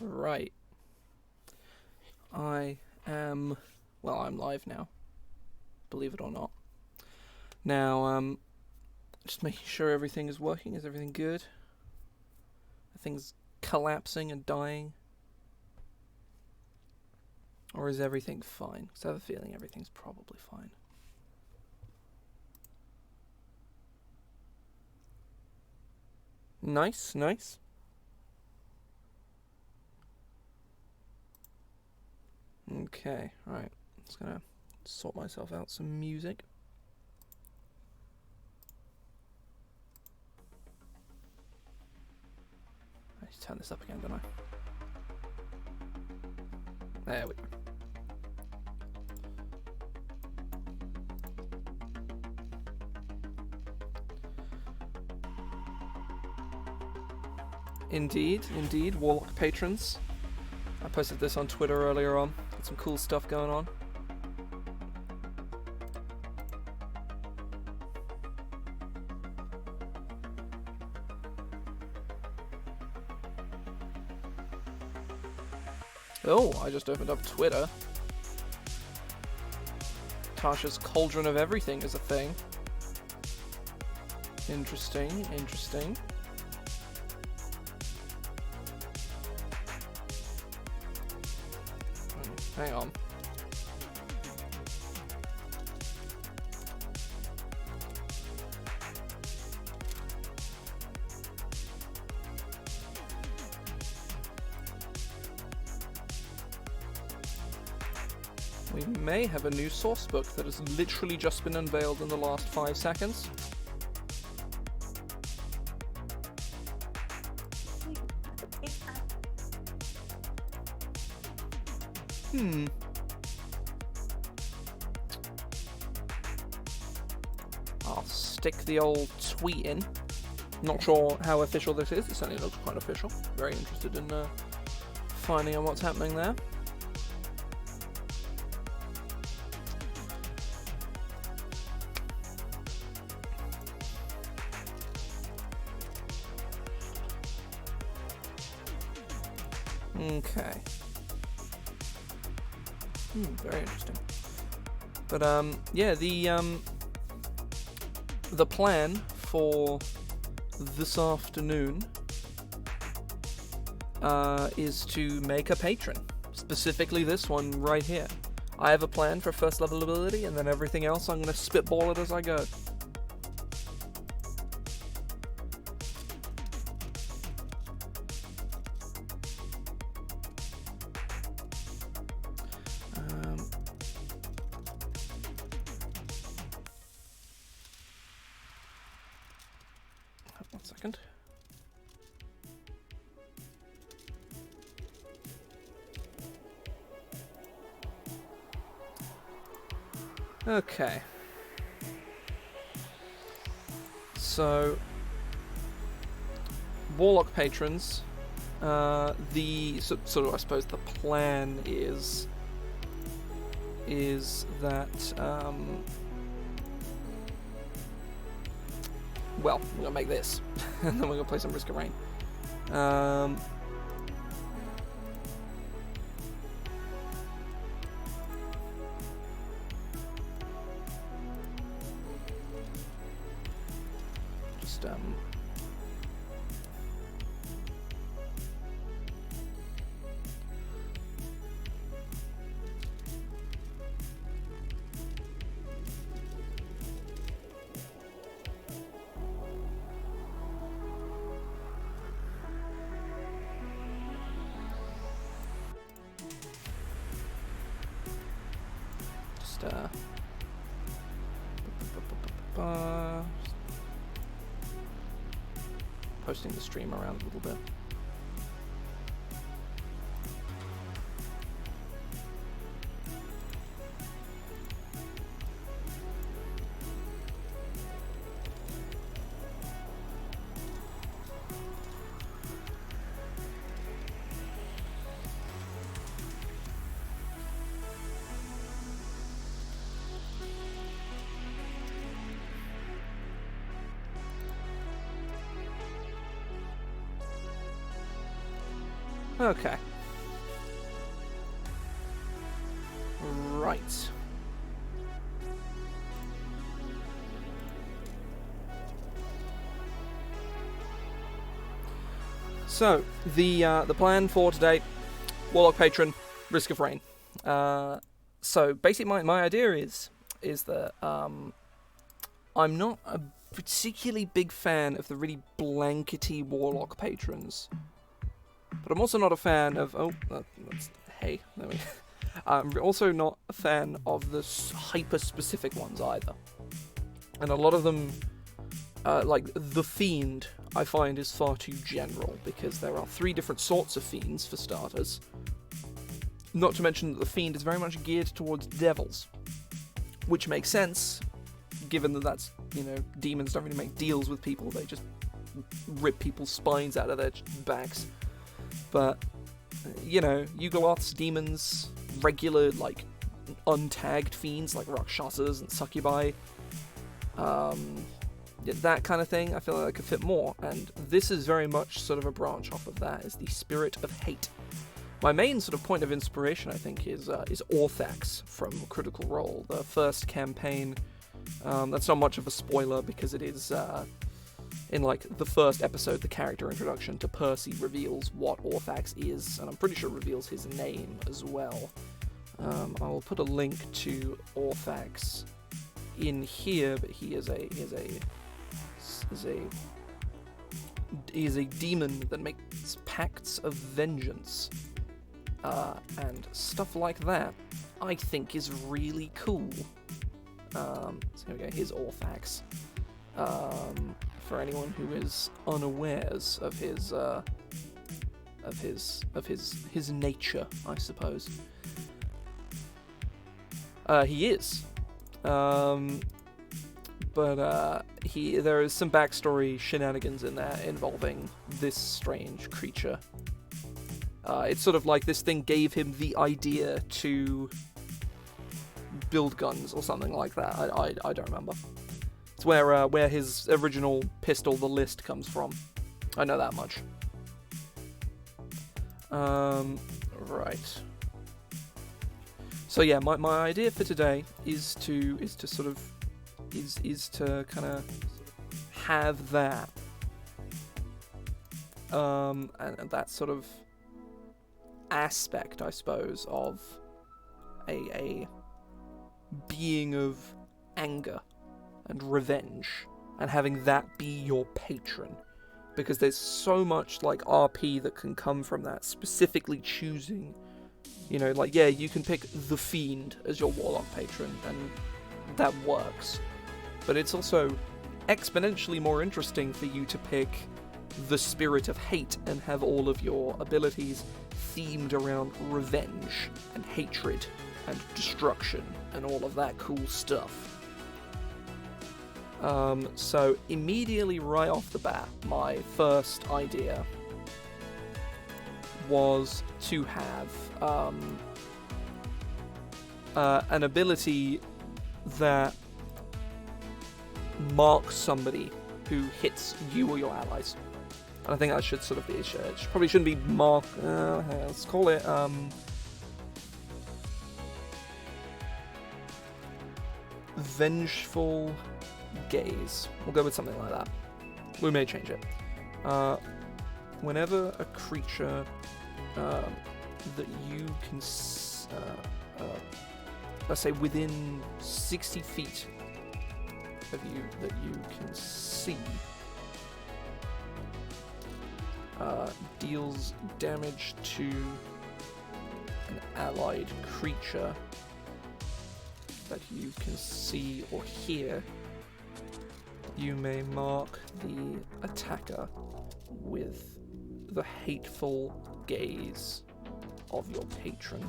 Right. I'm live now. Believe it or not. Now, just making sure everything is working. Is everything good? Are things collapsing and dying? Or is everything fine? Because I have a feeling everything's probably fine. Nice, nice. Okay, right. Just gonna sort myself out some music. I need to turn this up again, don't I? There we go. Indeed, Warlock patrons. I posted this on Twitter earlier on. Got some cool stuff going on. Oh, I just opened up Twitter. Tasha's Cauldron of Everything is a thing. Interesting, interesting. Hang on. We may have a new source book that has literally just been unveiled in the last 5 seconds. I'll stick the old tweet in. Not sure how official this is. It certainly looks quite official. Very interested in finding out what's happening there. Okay. Very interesting. But yeah, the plan for this afternoon is to make a patron. Specifically this one right here. I have a plan for first level ability, and then everything else I'm going to spitball it as I go. One second. Okay. So, Warlock patrons, I suppose the plan is that, well, we're gonna make this, and then we're gonna play some Risk of Rain. Posting the stream around a little bit. Okay. Right. So, the plan for today, Warlock Patron, Risk of Rain. So, basically my idea is that I'm not a particularly big fan of the really blankety Warlock Patrons. But I'm also not a fan of... Oh, that's... Hey, let me... I'm also not a fan of the hyper-specific ones either. And a lot of them, like the Fiend, I find is far too general, because there are 3 different sorts of Fiends, for starters. Not to mention that the Fiend is very much geared towards devils, which makes sense, given that that's, demons don't really make deals with people, they just rip people's spines out of their backs. But, Yugoloths, demons, regular, like, untagged fiends, like Rakshasas and Succubi, that kind of thing, I feel like I could fit more, and this is very much sort of a branch off of that, is the Spirit of Hate. My main sort of point of inspiration, I think, is Orthax from Critical Role, the first campaign. That's not much of a spoiler, because it is, in, like, the first episode, the character introduction to Percy reveals what Orthax is, and I'm pretty sure it reveals his name as well. I'll put a link to Orthax in here, but he is a demon that makes pacts of vengeance, and stuff like that, I think is really cool. So here we go, here's Orthax. For anyone who is unawares of his nature, I suppose. He is. But there is some backstory shenanigans in there involving this strange creature. It's sort of like this thing gave him the idea to build guns or something like that. I don't remember. It's where his original pistol, the List, comes from. I know that much. Right. So yeah, my idea for today is to kind of have that, and that sort of aspect, I suppose, of a being of anger and revenge, and having that be your patron, because there's so much like RP that can come from that, specifically choosing, you can pick the Fiend as your Warlock patron, and that works. But it's also exponentially more interesting for you to pick the Spirit of Hate and have all of your abilities themed around revenge and hatred and destruction and all of that cool stuff. So immediately right off the bat, my first idea was to have an ability that marks somebody who hits you or your allies. And I think that should sort of be, it probably shouldn't be mark, let's call it, Vengeful Gaze. We'll go with something like that. We may change it. Whenever a creature that you can, let's say within 60 feet of you that you can see, deals damage to an allied creature that you can see or hear, you may mark the attacker with the Hateful Gaze of your patron.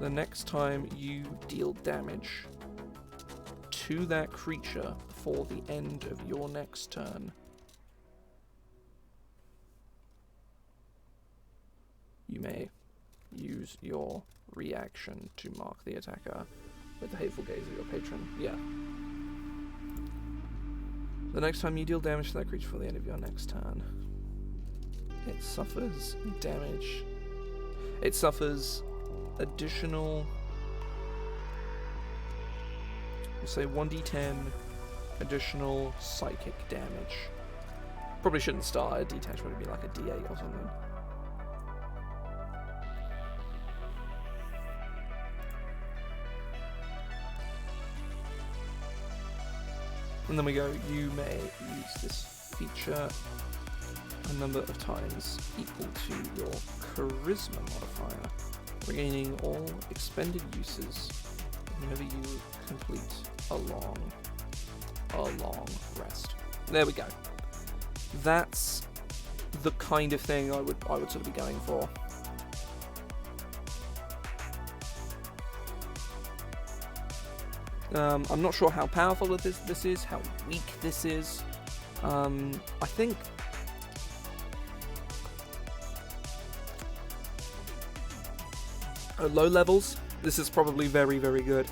The next time you deal damage to that creature before the end of your next turn, you may use your reaction to mark the attacker with the Hateful Gaze of your patron. Yeah. The next time you deal damage to that creature before the end of your next turn, it suffers damage. It suffers additional We'll say 1d10 additional psychic damage. Probably shouldn't start at a d10, should be like a d8 or something. And then we go, you may use this feature a number of times equal to your charisma modifier, regaining all expended uses whenever you complete a long rest. There we go. That's the kind of thing I would sort of be going for. I'm not sure how powerful this is, how weak this is. I think at low levels, this is probably very, very good.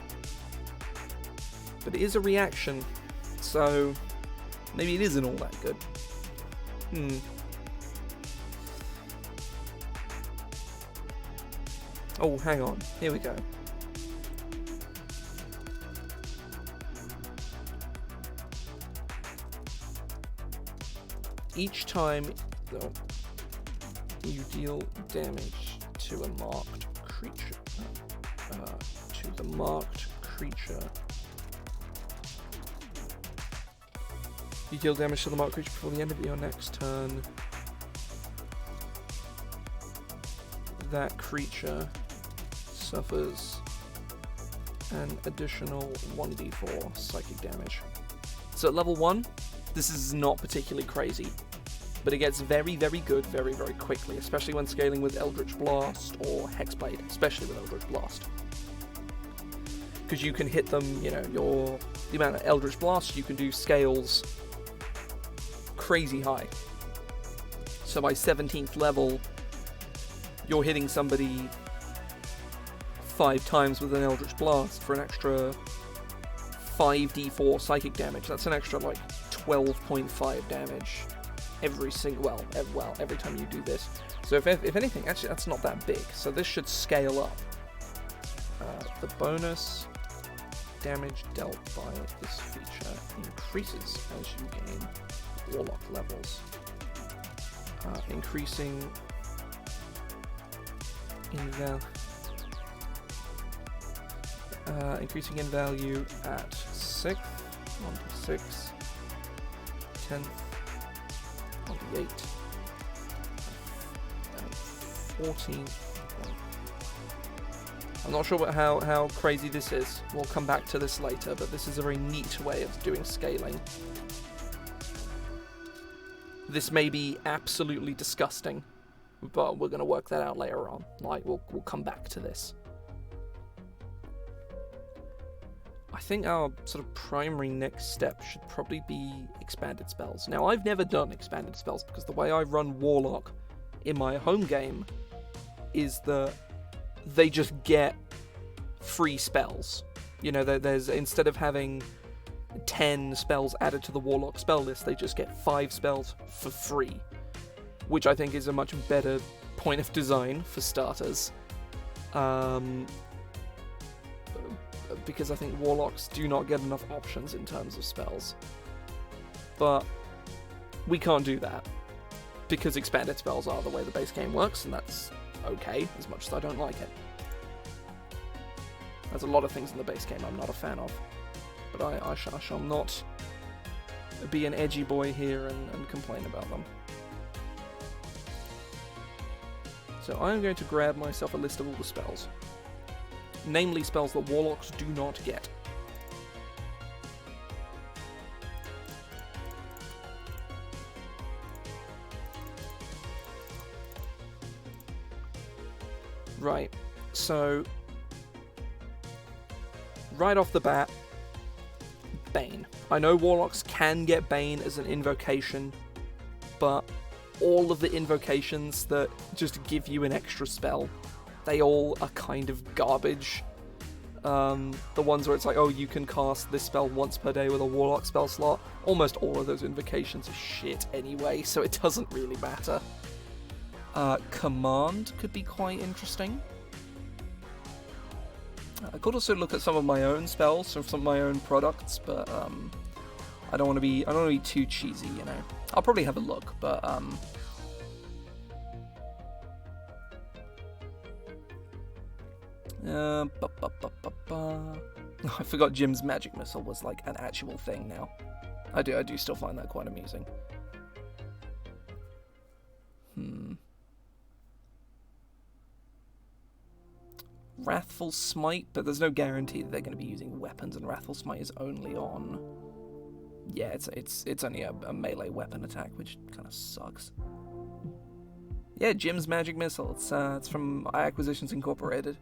But it is a reaction, so maybe it isn't all that good. Oh, hang on. Here we go. Each time you deal damage to a marked creature, you deal damage to the marked creature before the end of your next turn. That creature suffers an additional 1d4 psychic damage. So at level 1, this is not particularly crazy, but it gets very, very good very, very quickly, especially when scaling with Eldritch Blast or Hexblade, especially with Eldritch Blast. Because you can hit them, the amount of Eldritch Blast you can do scales crazy high. So by 17th level, you're hitting somebody 5 times with an Eldritch Blast for an extra 5d4 psychic damage. That's an extra, 12.5 damage every time you do this. So if anything, actually that's not that big. So this should scale up. The bonus damage dealt by this feature increases as you gain Warlock levels, increasing in value at 6th, 1d6, 10th, 1d8, and 14th. I'm not sure how crazy this is. We'll come back to this later, but this is a very neat way of doing scaling. This may be absolutely disgusting, but we're going to work that out later on. We'll come back to this. I think our sort of primary next step should probably be expanded spells. Now, I've never done expanded spells because the way I run Warlock in my home game is that they just get free spells. There's, instead of having 10 spells added to the Warlock spell list, they just get 5 spells for free, which I think is a much better point of design for starters. Because I think Warlocks do not get enough options in terms of spells. But we can't do that, because expanded spells are the way the base game works, and that's okay, as much as I don't like it. There's a lot of things in the base game I'm not a fan of, but I shall not be an edgy boy here and complain about them. So I'm going to grab myself a list of all the spells. Namely spells that Warlocks do not get. Right, so right off the bat, Bane. I know Warlocks can get Bane as an invocation, but all of the invocations that just give you an extra spell, they all are kind of garbage. The ones where it's like, oh, you can cast this spell once per day with a Warlock spell slot, almost all of those invocations are shit anyway, so it doesn't really matter. Command could be quite interesting. I could also look at some of my own spells or some of my own products, but I don't want to be too cheesy, you know. I'll probably have a look, but I forgot Jim's magic missile was like an actual thing now. I do still find that quite amusing. Wrathful Smite, but there's no guarantee that they're going to be using weapons, and Wrathful Smite is only on... Yeah, it's only a melee weapon attack, which kind of sucks. Yeah, Jim's magic missile. It's from Acquisitions Incorporated.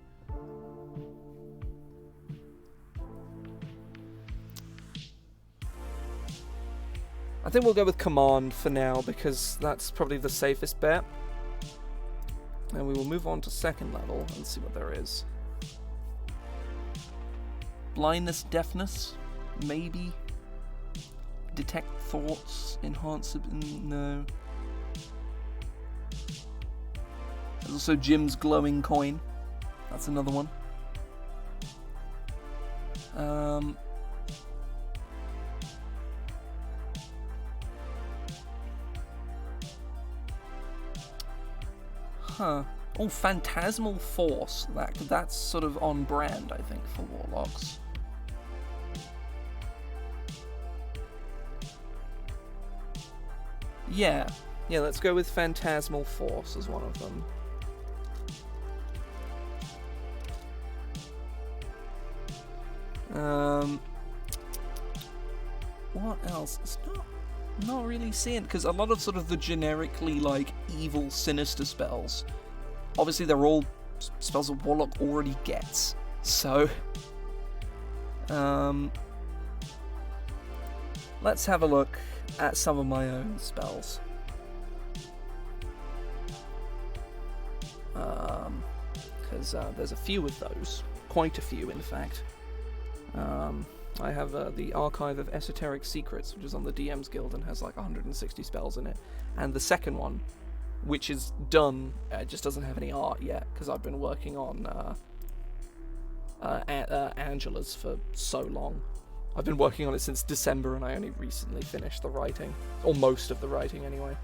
I think we'll go with Command for now, because that's probably the safest bet. And we will move on to second level and see what there is. Blindness, Deafness, maybe. Detect Thoughts, Enhance... no. There's also Jim's Glowing Coin. That's another one. Huh. Oh, Phantasmal Force. That's sort of on brand, I think, for Warlocks. Yeah, let's go with Phantasmal Force as one of them. What else? It's not really seeing, because a lot of sort of the generically like evil, sinister spells, obviously they're all spells that Warlock already gets. So, let's have a look at some of my own spells. Because there's a few of those, quite a few in fact. I have the Archive of Esoteric Secrets, which is on the DM's Guild and has like 160 spells in it. And the second one, which is done, just doesn't have any art yet, because I've been working on Angela's for so long. I've been working on it since December, and I only recently finished the writing. Or most of the writing, anyway.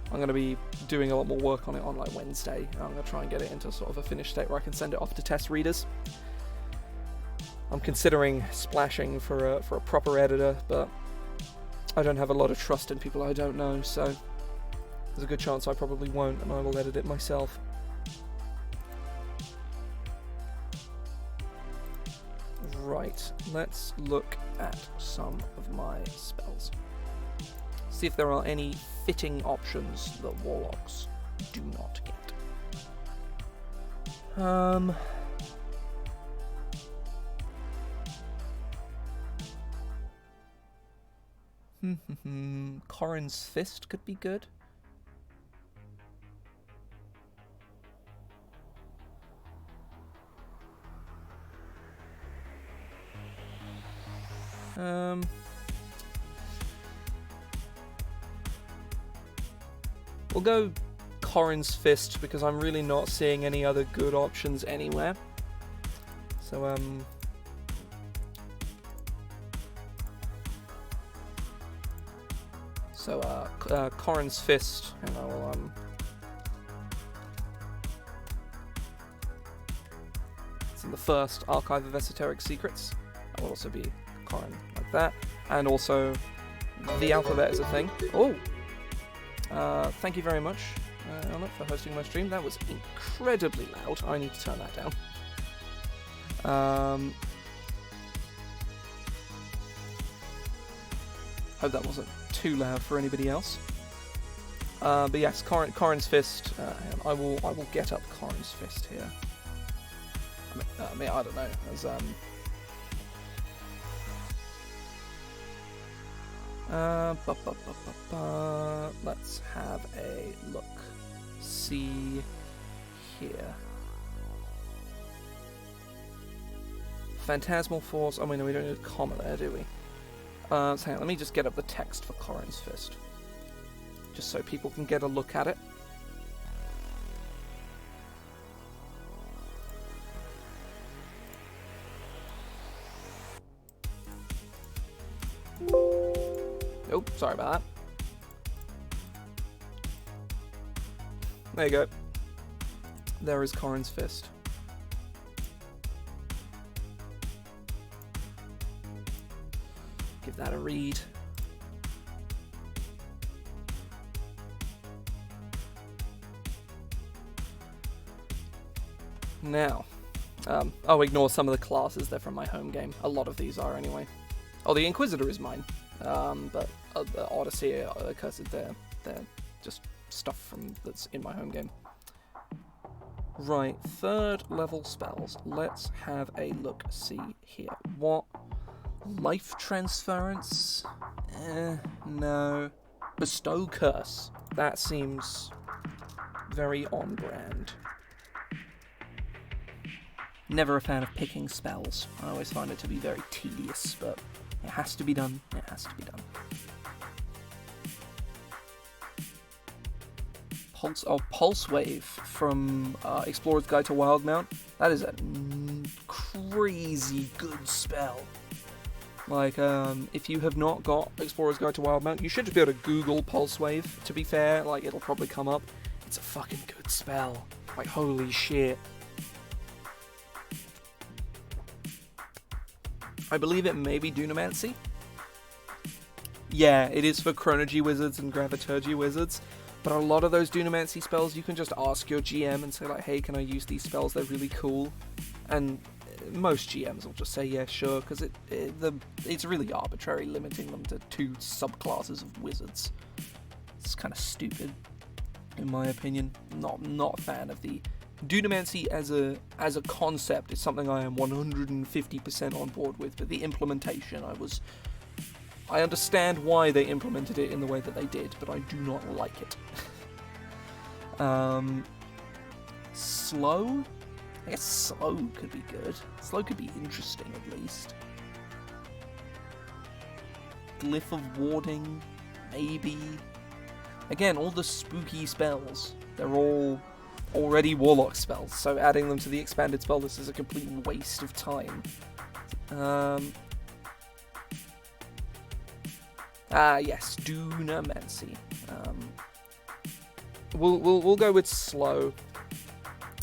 I'm going to be doing a lot more work on it on like Wednesday. I'm going to try and get it into sort of a finished state where I can send it off to test readers. I'm considering splashing for a proper editor, but I don't have a lot of trust in people I don't know, so there's a good chance I probably won't, and I will edit it myself. Right, let's look at some of my spells. See if there are any fitting options that Warlocks do not get. Corrin's Fist could be good. We'll go Corrin's Fist because I'm really not seeing any other good options anywhere. So, Corrin's Fist, and I will, it's in the first Archive of Esoteric Secrets. That will also be Corrin like that. And also, the alphabet is a thing. Oh! Thank you very much, Elna, for hosting my stream. That was incredibly loud. I need to turn that down. Hope that wasn't too loud for anybody else. But yes, Corrin's Fist. I will get up Corrin's Fist here. I mean, I don't know. As let's have a look. See here. Phantasmal Force. I mean, we don't need a comma there, do we? So hang on, let me just get up the text for Corrin's Fist, just so people can get a look at it. Oh, sorry about that. There you go. There is Corrin's fist. Give that a read. Now, oh, ignore some of the classes. They're from my home game. A lot of these are anyway. Oh, the Inquisitor is mine. But the Odyssey, Cursed, they're just stuff that's in my home game. Right, 3rd level spells. Let's have a look-see here. What? Life Transference? No. Bestow Curse. That seems very on brand. Never a fan of picking spells. I always find it to be very tedious, but it has to be done. It has to be done. Pulse Wave from Explorer's Guide to Wildmount. That is a crazy good spell. Like, if you have not got Explorer's Guide to Wildmount, you should just be able to Google Pulse Wave, to be fair. Like, it'll probably come up. It's a fucking good spell. Like, holy shit. I believe it may be Dunamancy. Yeah, it is for Chronergy Wizards and Graviturgy Wizards. But a lot of those Dunamancy spells, you can just ask your GM and say, like, hey, can I use these spells? They're really cool. And most GMs will just say, yeah, sure, because it's really arbitrary limiting them to 2 subclasses of wizards. It's kind of stupid, in my opinion. Not a fan of the Dunamancy as a concept. Is something I am 150% on board with, but the implementation, I understand why they implemented it in the way that they did, but I do not like it. Slow? I guess slow could be good. Slow could be interesting, at least. Glyph of Warding? Maybe. Again, all the spooky spells, they're all already Warlock spells, so adding them to the expanded spell list is a complete waste of time. Yes, Dunamancy. We'll go with slow.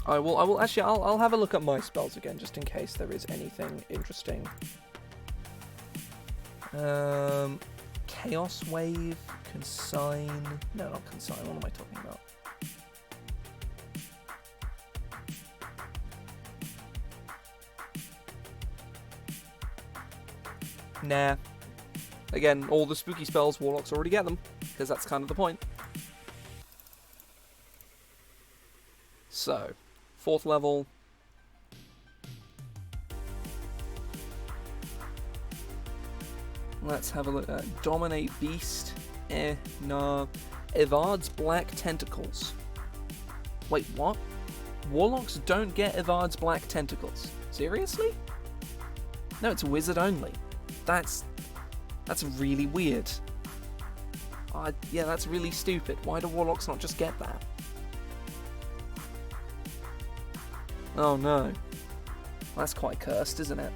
I'll have a look at my spells again, just in case there is anything interesting. Chaos Wave, Consign. No, not Consign. What am I talking about? Nah. Again, all the spooky spells, Warlocks already get them, because that's kind of the point. So, 4th level. Let's have a look at Dominate Beast. Nah. Evard's Black Tentacles. Wait, what? Warlocks don't get Evard's Black Tentacles. Seriously? No, it's wizard only. That's really weird. Yeah, that's really stupid. Why do Warlocks not just get that? Oh no. That's quite cursed, isn't it?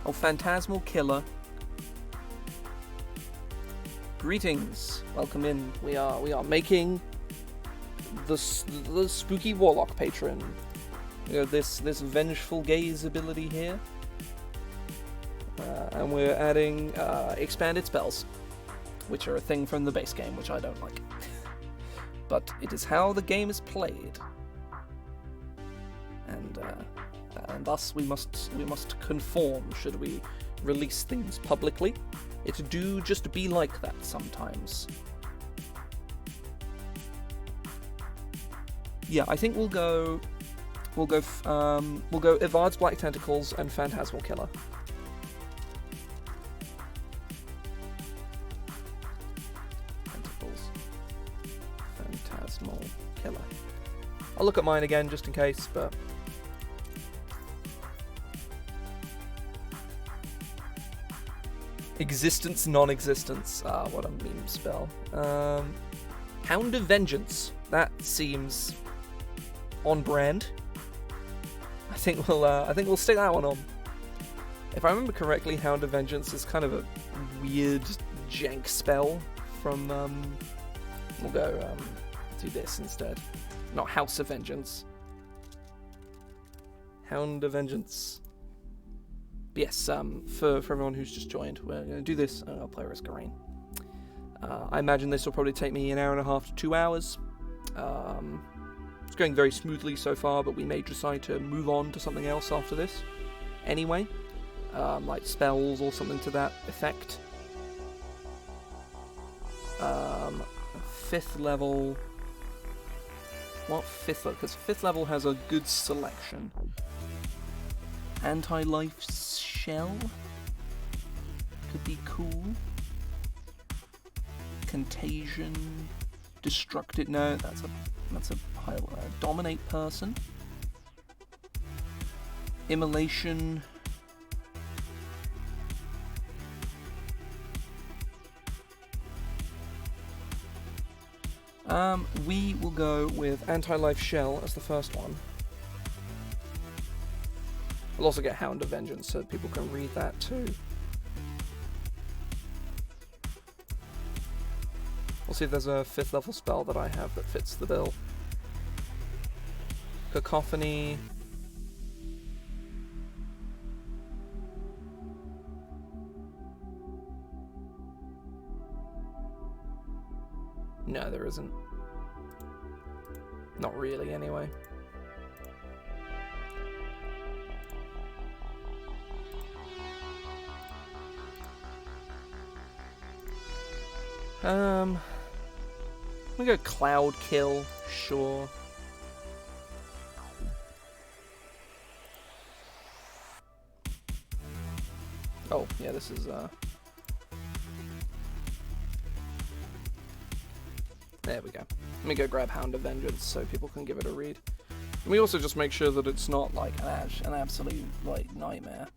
Oh, Phantasmal Killer. Greetings. Welcome in. We are making the spooky Warlock Patron. This Vengeful Gaze ability here. And we're adding expanded spells, which are a thing from the base game, which I don't like. But it is how the game is played. And thus we must conform should we release things publicly. It do just be like that sometimes. Yeah, I think we'll go Evard's Black Tentacles and Phantasmal Killer. Tentacles. Phantasmal Killer. I'll look at mine again just in case, but Existence, non-existence. What a meme spell. Hound of Vengeance. That seems on brand. I think we'll stick that one on. If I remember correctly, Hound of Vengeance is kind of a weird jank spell from. We'll go do this instead. Not House of Vengeance. Hound of Vengeance. But yes, for everyone who's just joined, we're going to do this, and I'll play Risk of Rain. I imagine this will probably take me an hour and a half to 2 hours. It's going very smoothly so far, but we may decide to move on to something else after this. Anyway, like spells or something to that effect. 5th level. What 5th level? Because 5th level has a good selection. Anti-life shell could be cool. Contagion, destructive. No, that's a high dominate person. Immolation. We will go with Anti-Life Shell as the first one. We'll also get Hound of Vengeance so that people can read that too. We'll see if there's a 5th level spell that I have that fits the bill. Cacophony. No, there isn't. Not really, anyway. We go Cloud Kill, sure. Oh, yeah, this is, there we go. Let me go grab Hound of Vengeance so people can give it a read. And we also just make sure that it's not, like, an absolute, like, nightmare.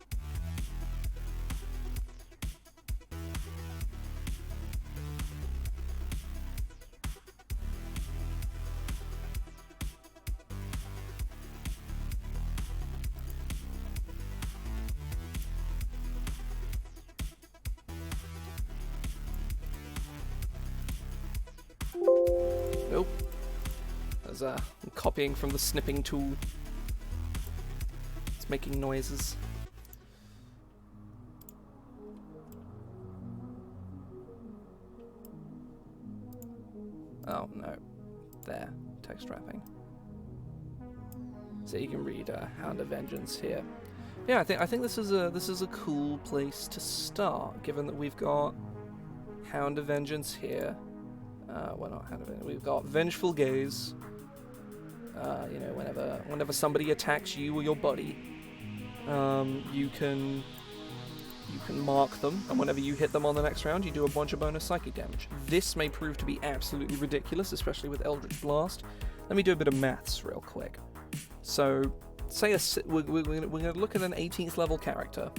Nope. There's I'm copying from the snipping tool. It's making noises. Oh no. There. Text wrapping. So you can read Hound of Vengeance here. Yeah, I think this is a cool place to start, given that we've got Hound of Vengeance here. Well, not Hound of Vengeance. We've got Vengeful Gaze. You know, whenever somebody attacks you or your buddy, you can mark them, and whenever you hit them on the next round, you do a bunch of bonus psychic damage. This may prove to be absolutely ridiculous, especially with Eldritch Blast. Let me do a bit of maths real quick. So, say we're going to look at an 18th level character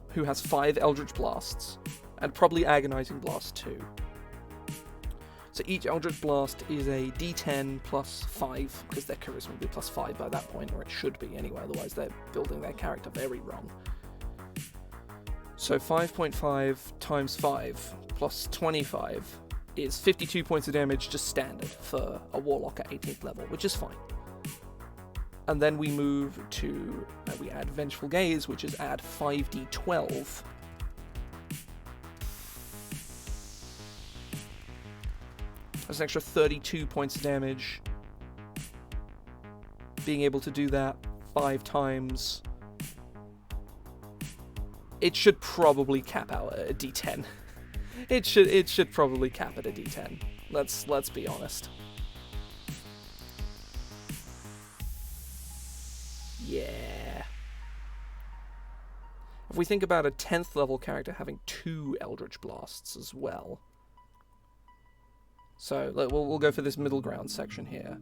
who has 5 Eldritch Blasts, and probably Agonizing Blast too. So each Eldritch Blast is a d10 plus 5, because their charisma will be plus 5 by that point, or it should be anyway, otherwise they're building their character very wrong. So 5.5 times 5 plus 25 is 52 points of damage, just standard for a Warlock at 18th level, which is fine. And then we move to, we add Vengeful Gaze, which is add 5d12. That's an extra 32 points of damage. Being able to do that 5 times, it should probably cap out at a d10. It should probably cap at a d10. Let's be honest. Yeah. If we think about a 10th level character having 2 Eldritch Blasts as well. So we'll go for this middle ground section here.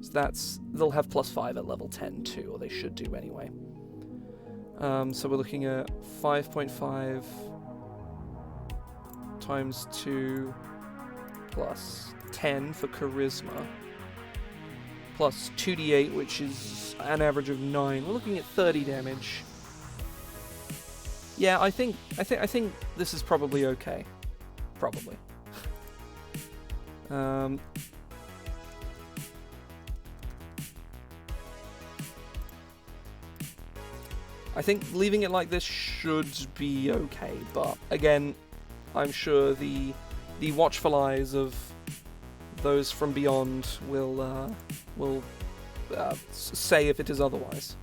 So they'll have plus 5 at level 10 too, or they should do anyway. So we're looking at 5.5 times 2 plus 10 for charisma, plus 2d8, which is an average of 9. We're looking at 30 damage. Yeah, I think this is probably okay. Probably. I think leaving it like this should be okay, but again, I'm sure the watchful eyes of those from beyond will say if it is otherwise.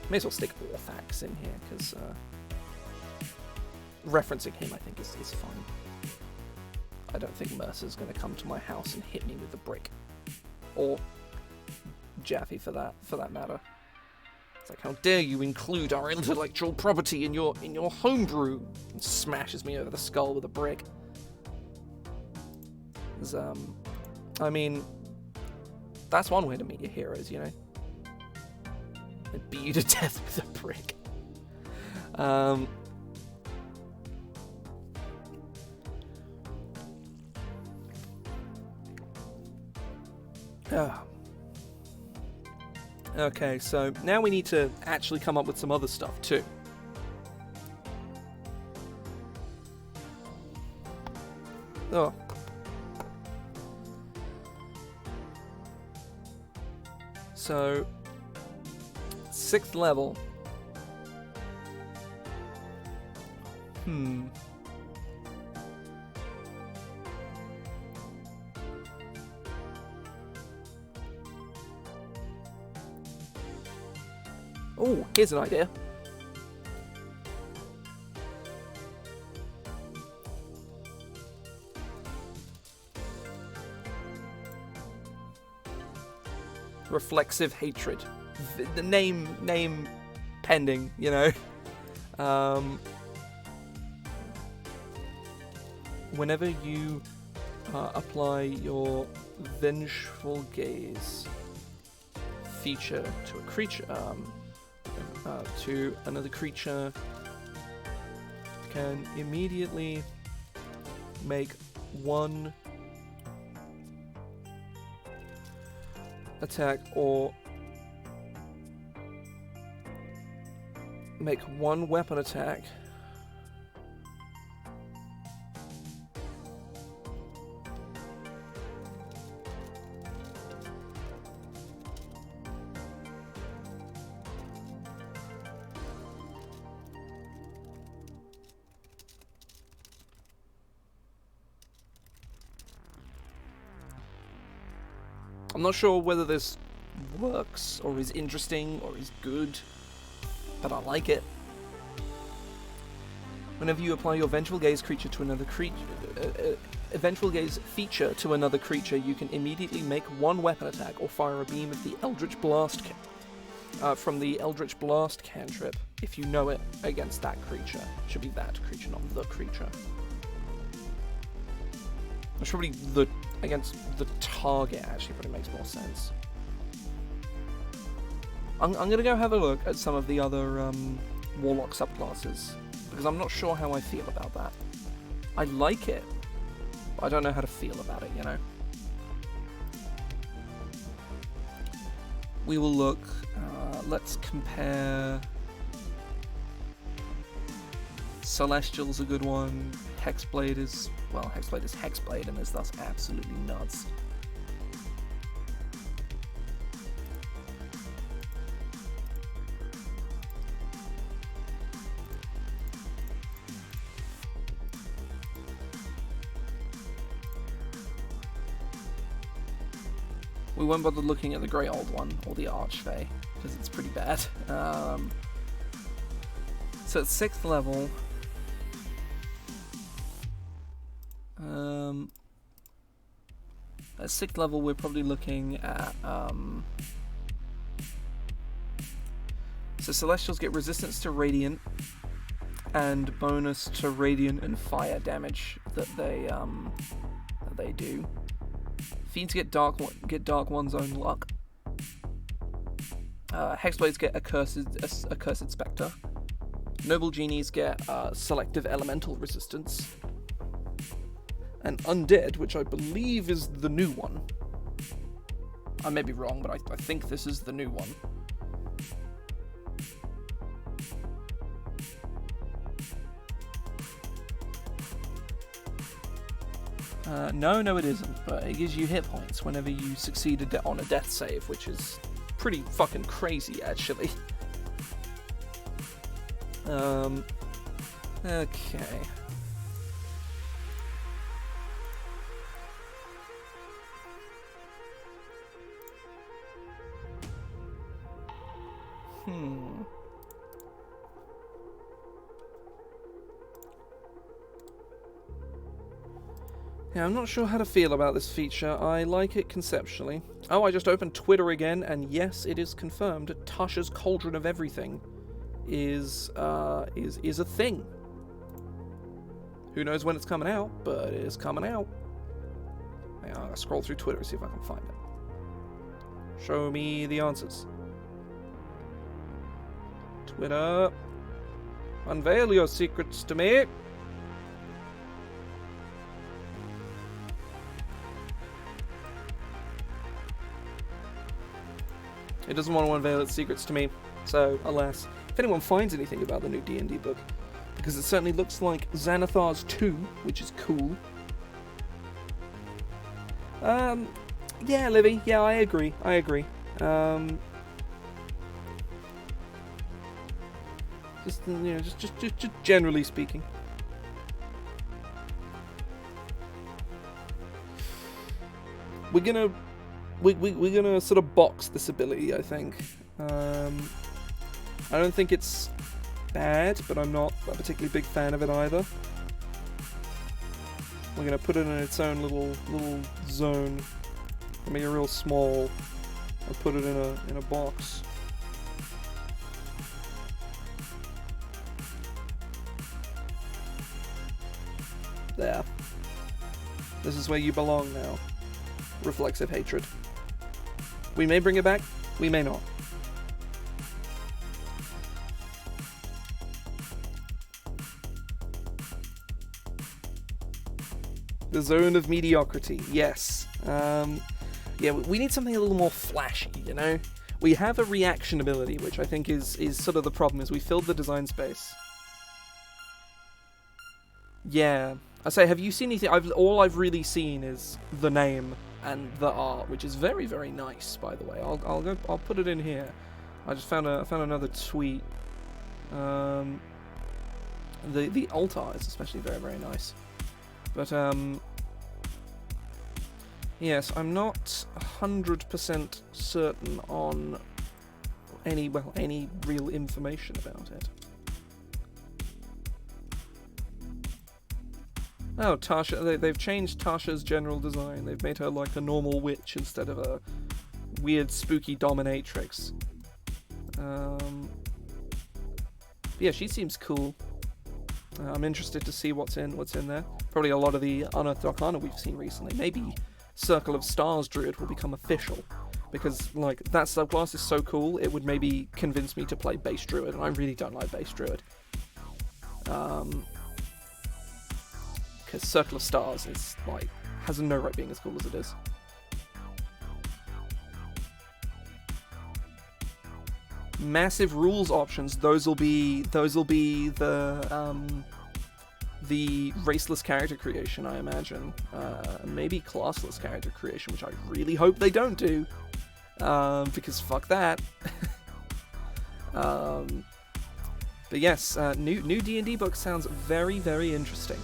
May as well stick Orthax in here, because referencing him I think is fine. I don't think Mercer's going to come to my house and hit me with a brick. Or Jaffe for that matter. It's like, how dare you include our intellectual property in your homebrew, and smashes me over the skull with a brick. I mean, that's one way to meet your heroes, you know. They beat you to death with a brick. Okay, so now we need to actually come up with some other stuff too. Oh. So, 6th level. Oh, here's an idea. Reflexive hatred. The name pending, you know. Whenever you apply your Vengeful Gaze feature to a creature, to another creature, can immediately make one attack or make one weapon attack I'm not sure whether this works, or is interesting, or is good, but I like it. Whenever you apply your Vengeful Gaze creature to another creature, Vengeful Gaze feature to another creature, you can immediately make one weapon attack or fire a beam of the Eldritch Blast from the Eldritch Blast cantrip, if you know it, against that creature. It should be that creature, not the creature. It's probably against the target, actually probably makes more sense. I'm going to go have a look at some of the other Warlock subclasses, because I'm not sure how I feel about that. I like it, but I don't know how to feel about it, you know. We will look, let's compare. Celestial's a good one. Hexblade is Hexblade and is thus absolutely nuts. We won't bother looking at the Grey Old one, or the Archfey, because it's pretty bad. So at 6th level, at 6th level we're probably looking at, so Celestials get resistance to Radiant, and bonus to Radiant and Fire damage that they do. Fiends get Dark One's Own Luck. Hexblades get Accursed Spectre. Noble Genies get selective elemental resistance. And Undead, which I believe is the new one. I may be wrong, but I think this is the new one. No, it isn't, but it gives you hit points whenever you succeed on a death save, which is pretty fucking crazy, actually. Okay. Yeah, I'm not sure how to feel about this feature. I like it conceptually. Oh, I just opened Twitter again, and yes, it is confirmed. Tasha's Cauldron of Everything is a thing. Who knows when it's coming out, but it is coming out. Hang on, I'll scroll through Twitter and see if I can find it. Show me the answers. Twitter. Unveil your secrets to me. It doesn't want to unveil its secrets to me, so alas. If anyone finds anything about the new D&D book, because it certainly looks like Xanathar's 2, which is cool. Yeah, Livy, yeah, I agree. Just, you know, just generally speaking. We're gonna sort of box this ability, I think. I don't think it's bad, but I'm not a particularly big fan of it either. We're gonna put it in its own little zone, make it real small, and put it in a box. There. This is where you belong now. Reflexive hatred. We may bring it back, we may not. The zone of mediocrity, yes. Yeah, we need something a little more flashy, you know? We have a reaction ability, which I think is sort of the problem, is we filled the design space. Yeah. I say, have you seen anything? All I've really seen is the name and the art, which is very, very nice, by the way. I'll put it in here. I just found another tweet. The alt art is especially very, very nice. But yes, I'm not 100% certain on any real information about it. Oh, Tasha, they've changed Tasha's general design. They've made her like a normal witch instead of a weird, spooky dominatrix. Yeah, she seems cool. I'm interested to see what's in there. Probably a lot of the Unearthed Arcana we've seen recently. Maybe Circle of Stars Druid will become official. Because, like, that subclass is so cool, it would maybe convince me to play Base Druid, and I really don't like Base Druid. Because Circle of Stars is, like, has no right being as cool as it is. Massive rules options, those will be the raceless character creation, I imagine. Maybe classless character creation, which I really hope they don't do. Because fuck that. But yes, new D&D book sounds very, very interesting.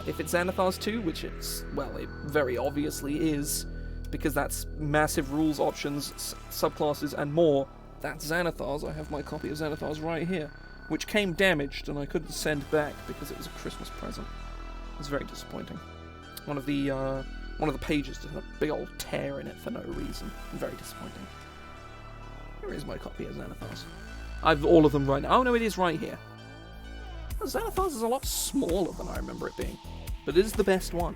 If it's Xanathar's 2, which it's, well, it very obviously is, because that's massive rules options, subclasses, and more, that's Xanathar's. I have my copy of Xanathar's right here, which came damaged and I couldn't send back because it was a Christmas present. It was very disappointing. One of the pages just had a big old tear in it for no reason. Very disappointing. Here is my copy of Xanathar's. I've all of them right now. Oh no, it is right here. Xanathar's is a lot smaller than I remember it being, but it is the best one.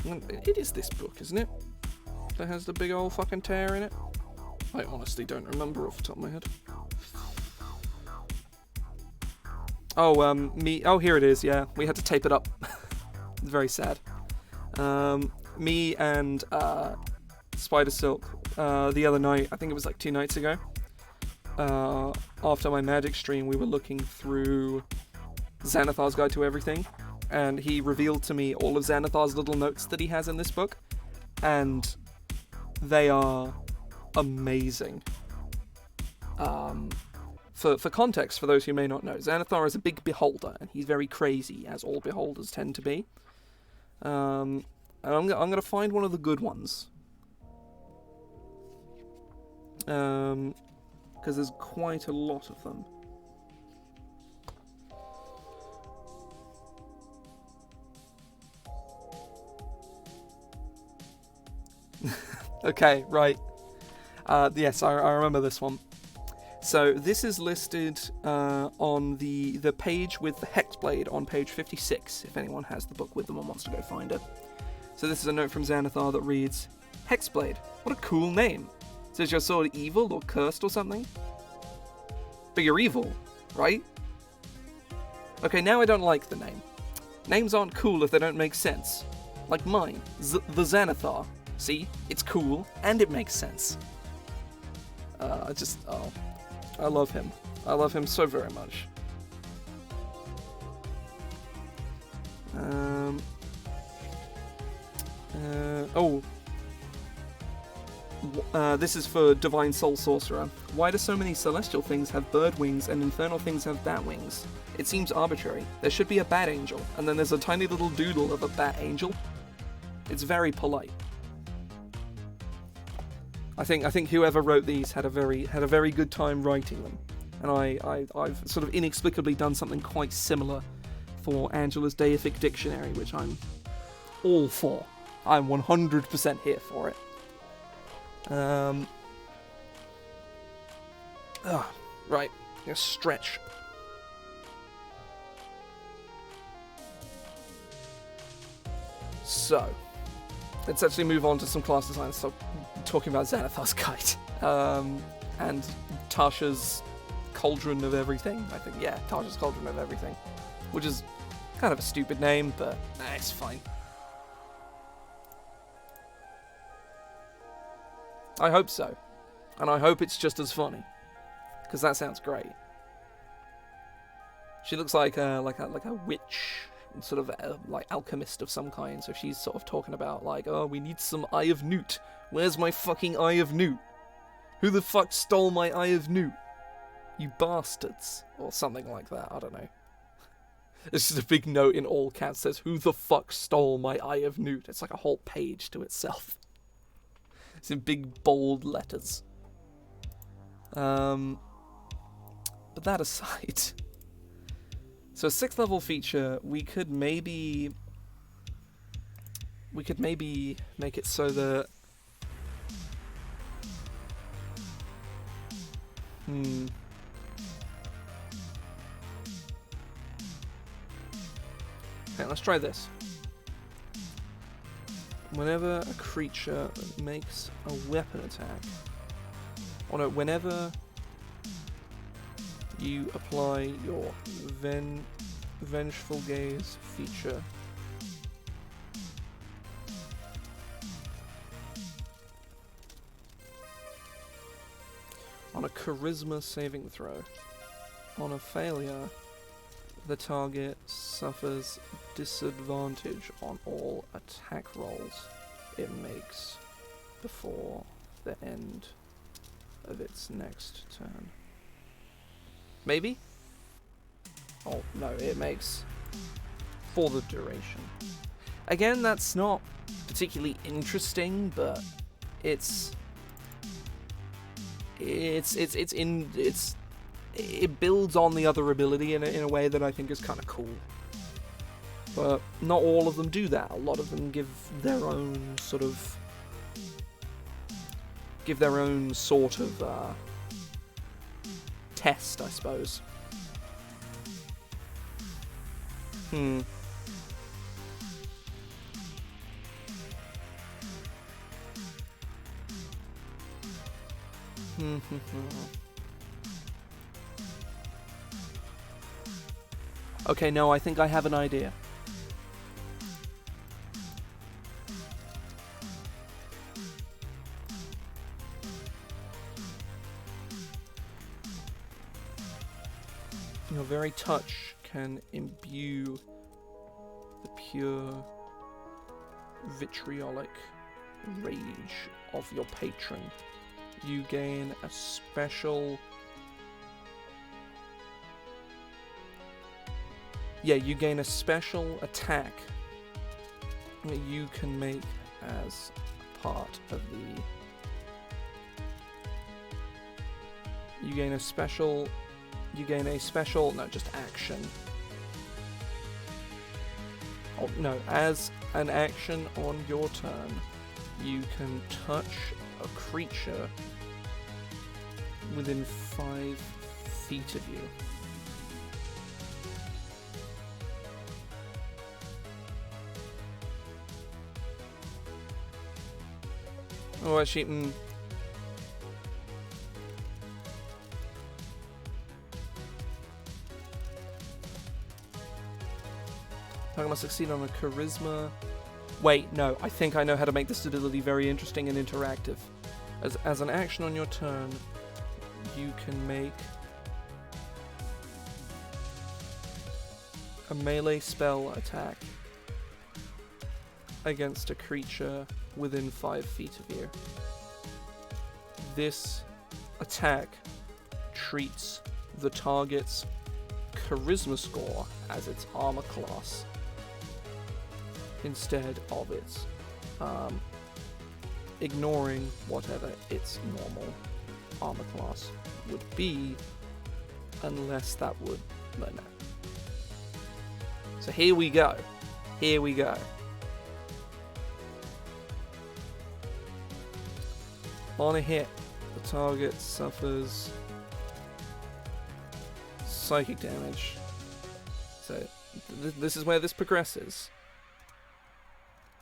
It is this book, isn't it? That has the big old fucking tear in it. I honestly don't remember off the top of my head. Oh, here it is, yeah. We had to tape it up. Very sad. Me and Spider Silk, the other night, I think it was like 2 nights ago, after my Magic stream, we were looking through Xanathar's Guide to Everything, and he revealed to me all of Xanathar's little notes that he has in this book, and they are amazing. For context, for those who may not know, Xanathar is a big beholder, and he's very crazy, as all beholders tend to be. And I'm going to find one of the good ones. Because there's quite a lot of them. Okay, right. Yes, I remember this one. So this is listed on the page with the Hexblade on page 56, if anyone has the book with them and wants to go find it. So this is a note from Xanathar that reads, Hexblade, what a cool name. Says your sword evil or cursed or something? But you're evil, right? Okay, now I don't like the name. Names aren't cool if they don't make sense. Like mine, the Xanathar. See? It's cool, and it makes sense. I love him. I love him so very much. This is for Divine Soul Sorcerer. Why do so many celestial things have bird wings and infernal things have bat wings? It seems arbitrary. There should be a bat angel, and then there's a tiny little doodle of a bat angel. It's very polite. I think whoever wrote these had a very good time writing them, and I've sort of inexplicably done something quite similar for Angela's Deific Dictionary, which I'm all for. I'm 100% here for it. Right, let's stretch. So, let's actually move on to some class design. Stop talking about Xanathar's Guide. And Tasha's Cauldron of Everything. I think, yeah, Tasha's Cauldron of Everything. Which is kind of a stupid name, but it's fine. I hope so. And I hope it's just as funny. Because that sounds great. She looks like a witch, sort of like alchemist of some kind. So she's sort of talking about like, oh, we need some Eye of Newt. Where's my fucking Eye of Newt? Who the fuck stole my Eye of Newt? You bastards, or something like that. I don't know. It's just a big note in all caps that says, "Who the fuck stole my Eye of Newt?" It's like a whole page to itself. It's in big bold letters. But that aside, so a 6th level feature, we could maybe make it so that Okay, let's try this. Whenever a creature makes a weapon attack, or no, whenever you apply your Vengeful Gaze feature, on a Charisma saving throw, on a failure, the target suffers disadvantage on all attack rolls it makes before the end of its next turn. Maybe? Oh, no, it makes for the duration. Again, that's not particularly interesting, but it builds on the other ability in a way that I think is kind of cool. But not all of them do that. A lot of them give their own sort of test, I suppose. Okay, no, I think I have an idea. Your very touch can imbue the pure vitriolic rage of your patron. You gain a special... Yeah, you gain a special attack that you can make as part of the... You gain a special... No, just action. Oh, no, as an action on your turn, you can touch a creature within 5 feet of you. Oh, actually, I must succeed on a charisma. Wait, no, I think I know how to make this ability very interesting and interactive. As an action on your turn, you can make a melee spell attack against a creature within 5 feet of you. This attack treats the target's charisma score as its armor class instead of its ignoring whatever its normal armor class would be, unless that would limit. So here we go. Here we go. On a hit, the target suffers psychic damage. So this is where this progresses.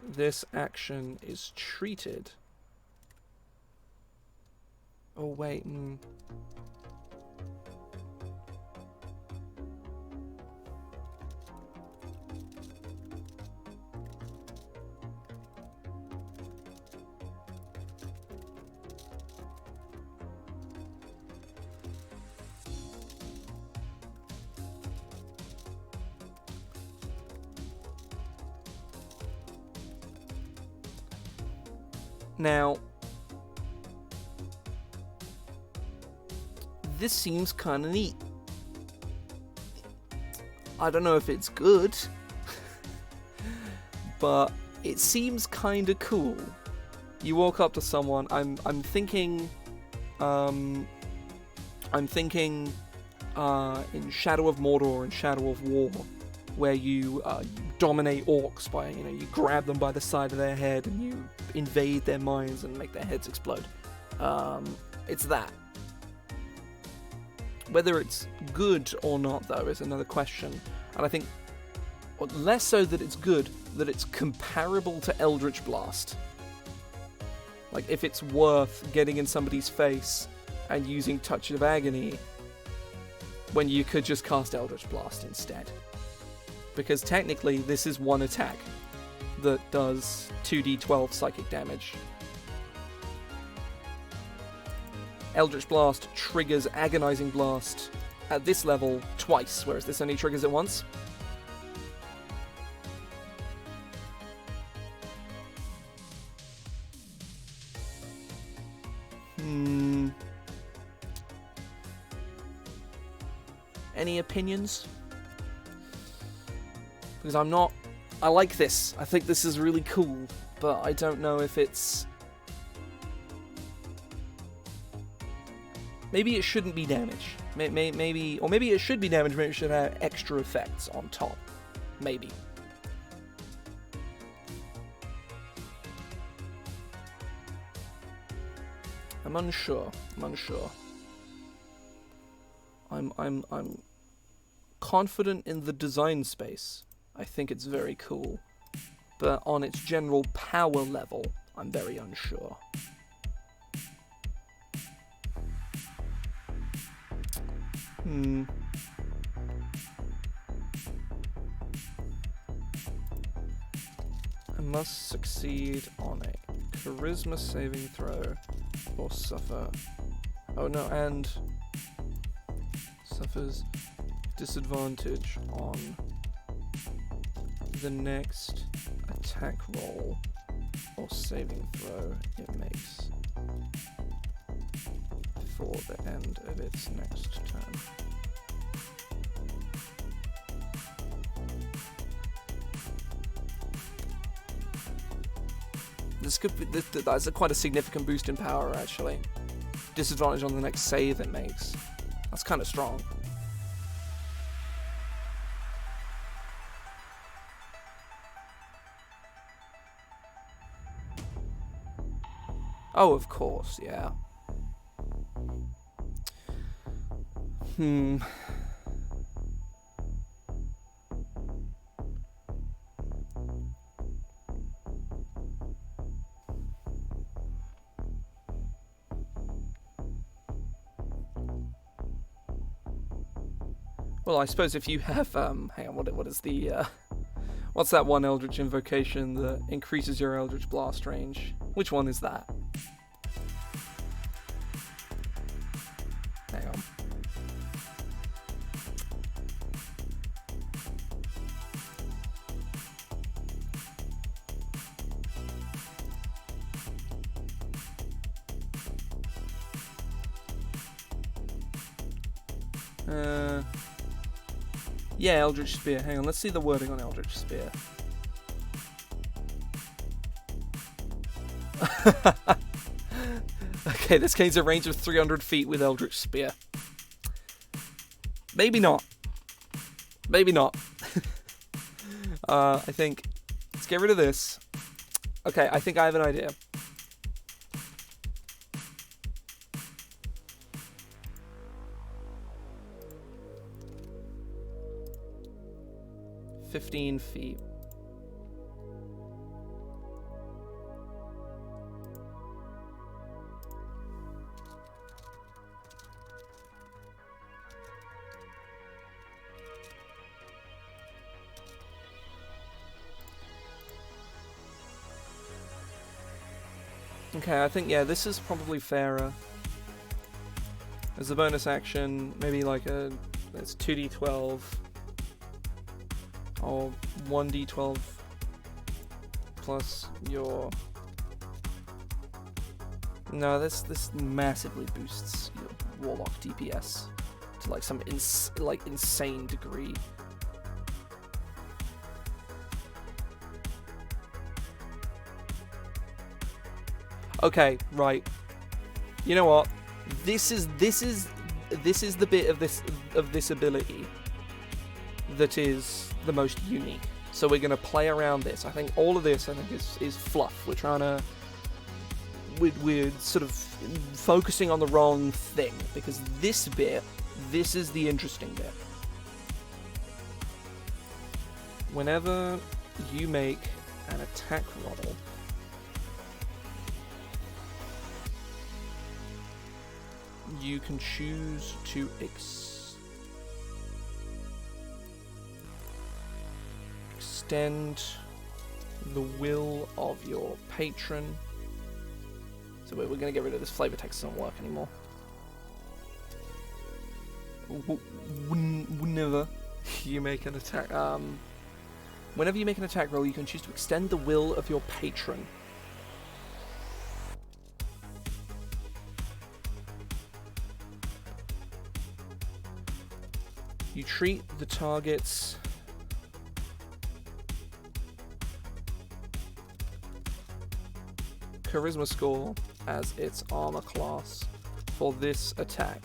This action is treated. Oh wait, Now, this seems kind of neat. I don't know if it's good, but it seems kind of cool. You walk up to someone. I'm thinking in Shadow of Mordor and Shadow of War, where you dominate orcs by, you grab them by the side of their head and you invade their minds and make their heads explode. It's that. Whether it's good or not, though, is another question. And I think less so that it's good, that it's comparable to Eldritch Blast. Like, if it's worth getting in somebody's face and using Touch of Agony when you could just cast Eldritch Blast instead. Because technically, this is one attack that does 2d12 psychic damage. Eldritch Blast triggers Agonizing Blast at this level twice, whereas this only triggers it once. Any opinions? Because I like this. I think this is really cool, but I don't know if it's... Maybe it shouldn't be damage. Maybe it should be damage, maybe it should have extra effects on top. Maybe. I'm unsure. I'm confident in the design space. I think it's very cool. But on its general power level, I'm very unsure. and must succeed on a charisma saving throw or suffer. Oh no, and suffers disadvantage on the next attack roll or saving throw it makes before the end of its next turn. This could be, that's quite a significant boost in power, actually. Disadvantage on the next save it makes. That's kind of strong. Oh, of course, yeah. Well, I suppose if you have, hang on, what is the, what's that one Eldritch invocation that increases your Eldritch Blast range? Which one is that? Hang on. Yeah, Eldritch Spear. Hang on, let's see the wording on Eldritch Spear. Okay, this gains a range of 300 feet with Eldritch Spear. Maybe not. Maybe not. I think... Let's get rid of this. Okay, I think I have an idea. $15 feet. Okay, I think, yeah, this is probably fairer. As a bonus action, maybe like it's 2d12. Or 1d12 plus your... No, this massively boosts your Warlock DPS to like some insane degree. Okay, right. You know what? This is the bit of this ability that is the most unique. So we're gonna play around this. I think all of this is fluff. We're trying to we're sort of focusing on the wrong thing, because this is the interesting bit. Whenever you make an attack roll, you can choose to extend the will of your patron. So we're going to get rid of this flavor text. Doesn't work anymore. Whenever you make an attack, whenever you make an attack roll, you can choose to extend the will of your patron. You treat the target's charisma score as its armor class for this attack.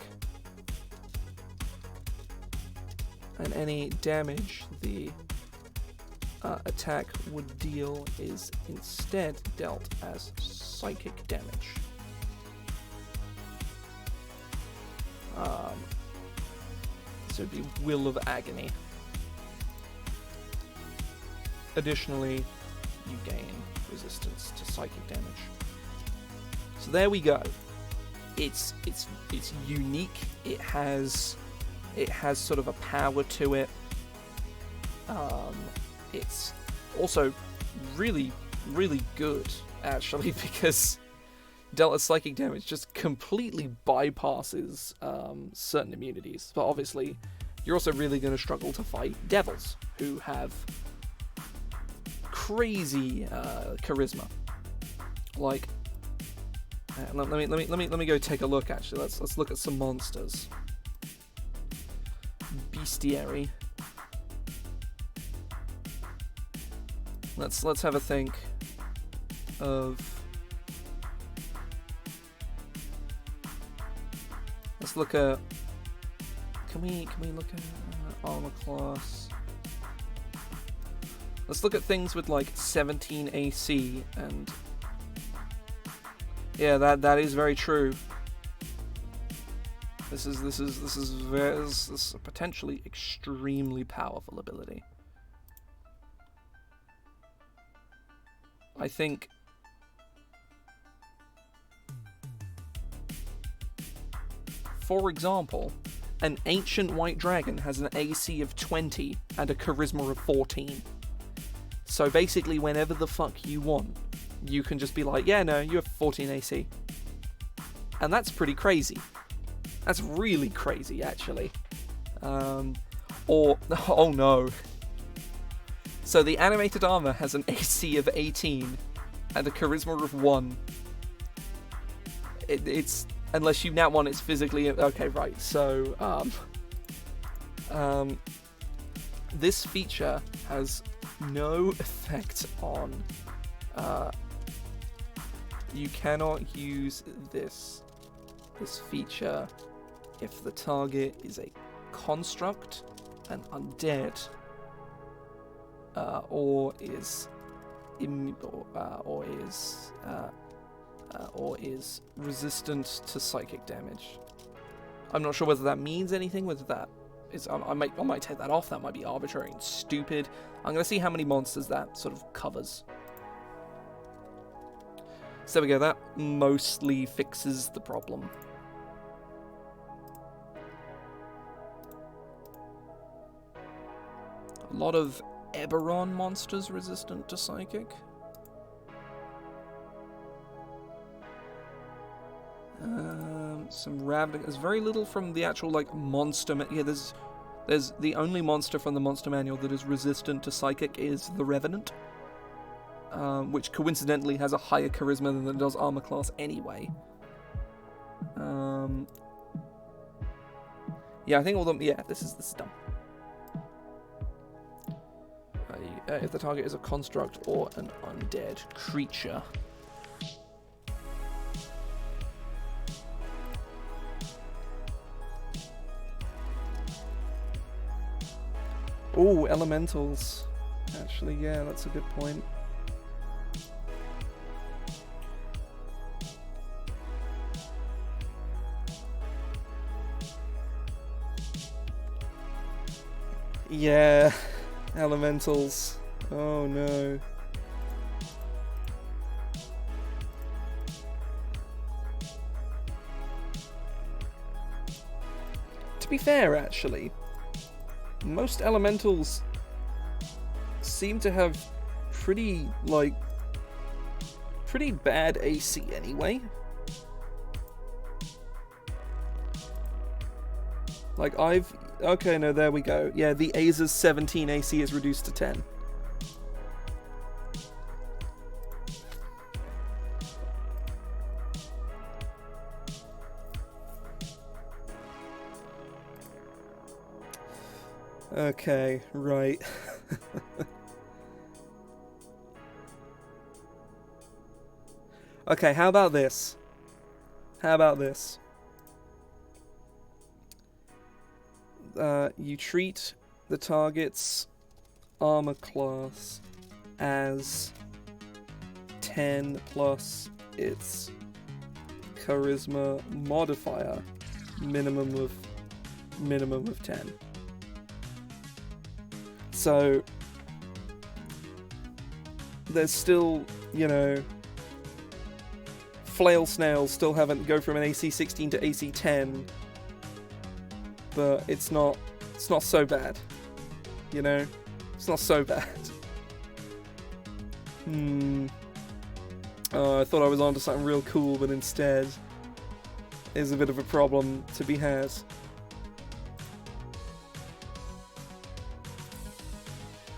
And any damage the attack would deal is instead dealt as psychic damage. So it'd be Will of Agony. Additionally, you gain resistance to psychic damage. So there we go. It's unique. It has sort of a power to it. It's also really, really good, actually, because Delta Psychic damage just completely bypasses certain immunities. But obviously, you're also really going to struggle to fight devils, who have crazy charisma. Like, let me go take a look. Actually, let's look at some monsters. Bestiary. Let's have a think of. Let's look at. Can we look at armor class? Let's look at things with like 17 AC and. Yeah, that is very true. This is a potentially extremely powerful ability. I think for example, an ancient white dragon has an AC of 20 and a charisma of 14. So basically whenever the fuck you want, you can just be like, yeah, no, you have 14 AC. And that's pretty crazy. That's really crazy, actually. Or, oh no. So the animated armor has an AC of 18 and a charisma of 1. It's, unless you now want it's physically, okay, right. So, this feature has no effect on, you cannot use this feature if the target is a construct, an undead, or is resistant to psychic damage. I'm not sure whether that means anything. Whether that is, I might take that off. That might be arbitrary and stupid. I'm gonna see how many monsters that sort of covers. So there we go. That mostly fixes the problem. A lot of Eberron monsters resistant to psychic. Some rabbit. There's very little from the actual like monster. Yeah, there's the only monster from the monster manual that is resistant to psychic is the Revenant, which coincidentally has a higher charisma than it does armor class anyway. Yeah, I think all them. Yeah, this is dumb. If the target is a construct or an undead creature. Oh, elementals. Actually, yeah, that's a good point. Yeah, elementals. Oh no. To be fair, actually, most elementals seem to have pretty bad AC anyway. Like okay, no, there we go. Yeah, the Aza's 17 AC is reduced to 10. Okay, right. Okay, how about this? You treat the target's armor class as 10 plus its charisma modifier, minimum of 10. So there's still, you know, flail snails still haven't go from an AC 16 to AC 10, but it's not so bad, you know, it's not so bad. I thought I was onto something real cool, but instead is a bit of a problem to be had.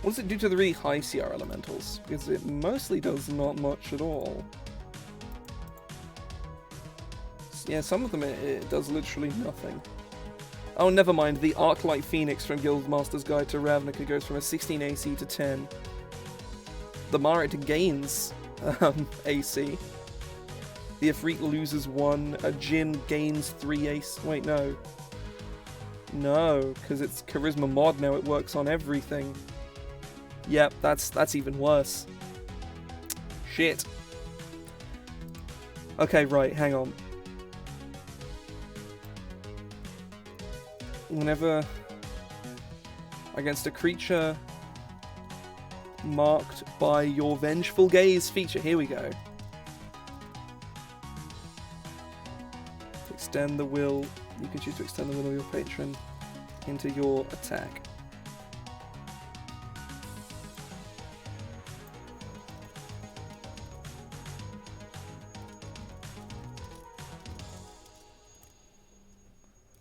What does it do to the really high CR elementals? Because it mostly does not much at all. Yeah, some of them it does literally nothing. Oh, never mind. The Arc-Light Phoenix from Guildmaster's Guide to Ravnica goes from a 16 AC to 10. The Marit gains AC. The Ifrit loses 1. A Jinn gains 3 AC. Wait, no. No, because it's Charisma mod now. It works on everything. Yep, that's even worse. Shit. Okay, right, hang on. Whenever against a creature marked by your Vengeful Gaze feature, here we go. Extend the will. You can choose to extend the will of your patron into your attack.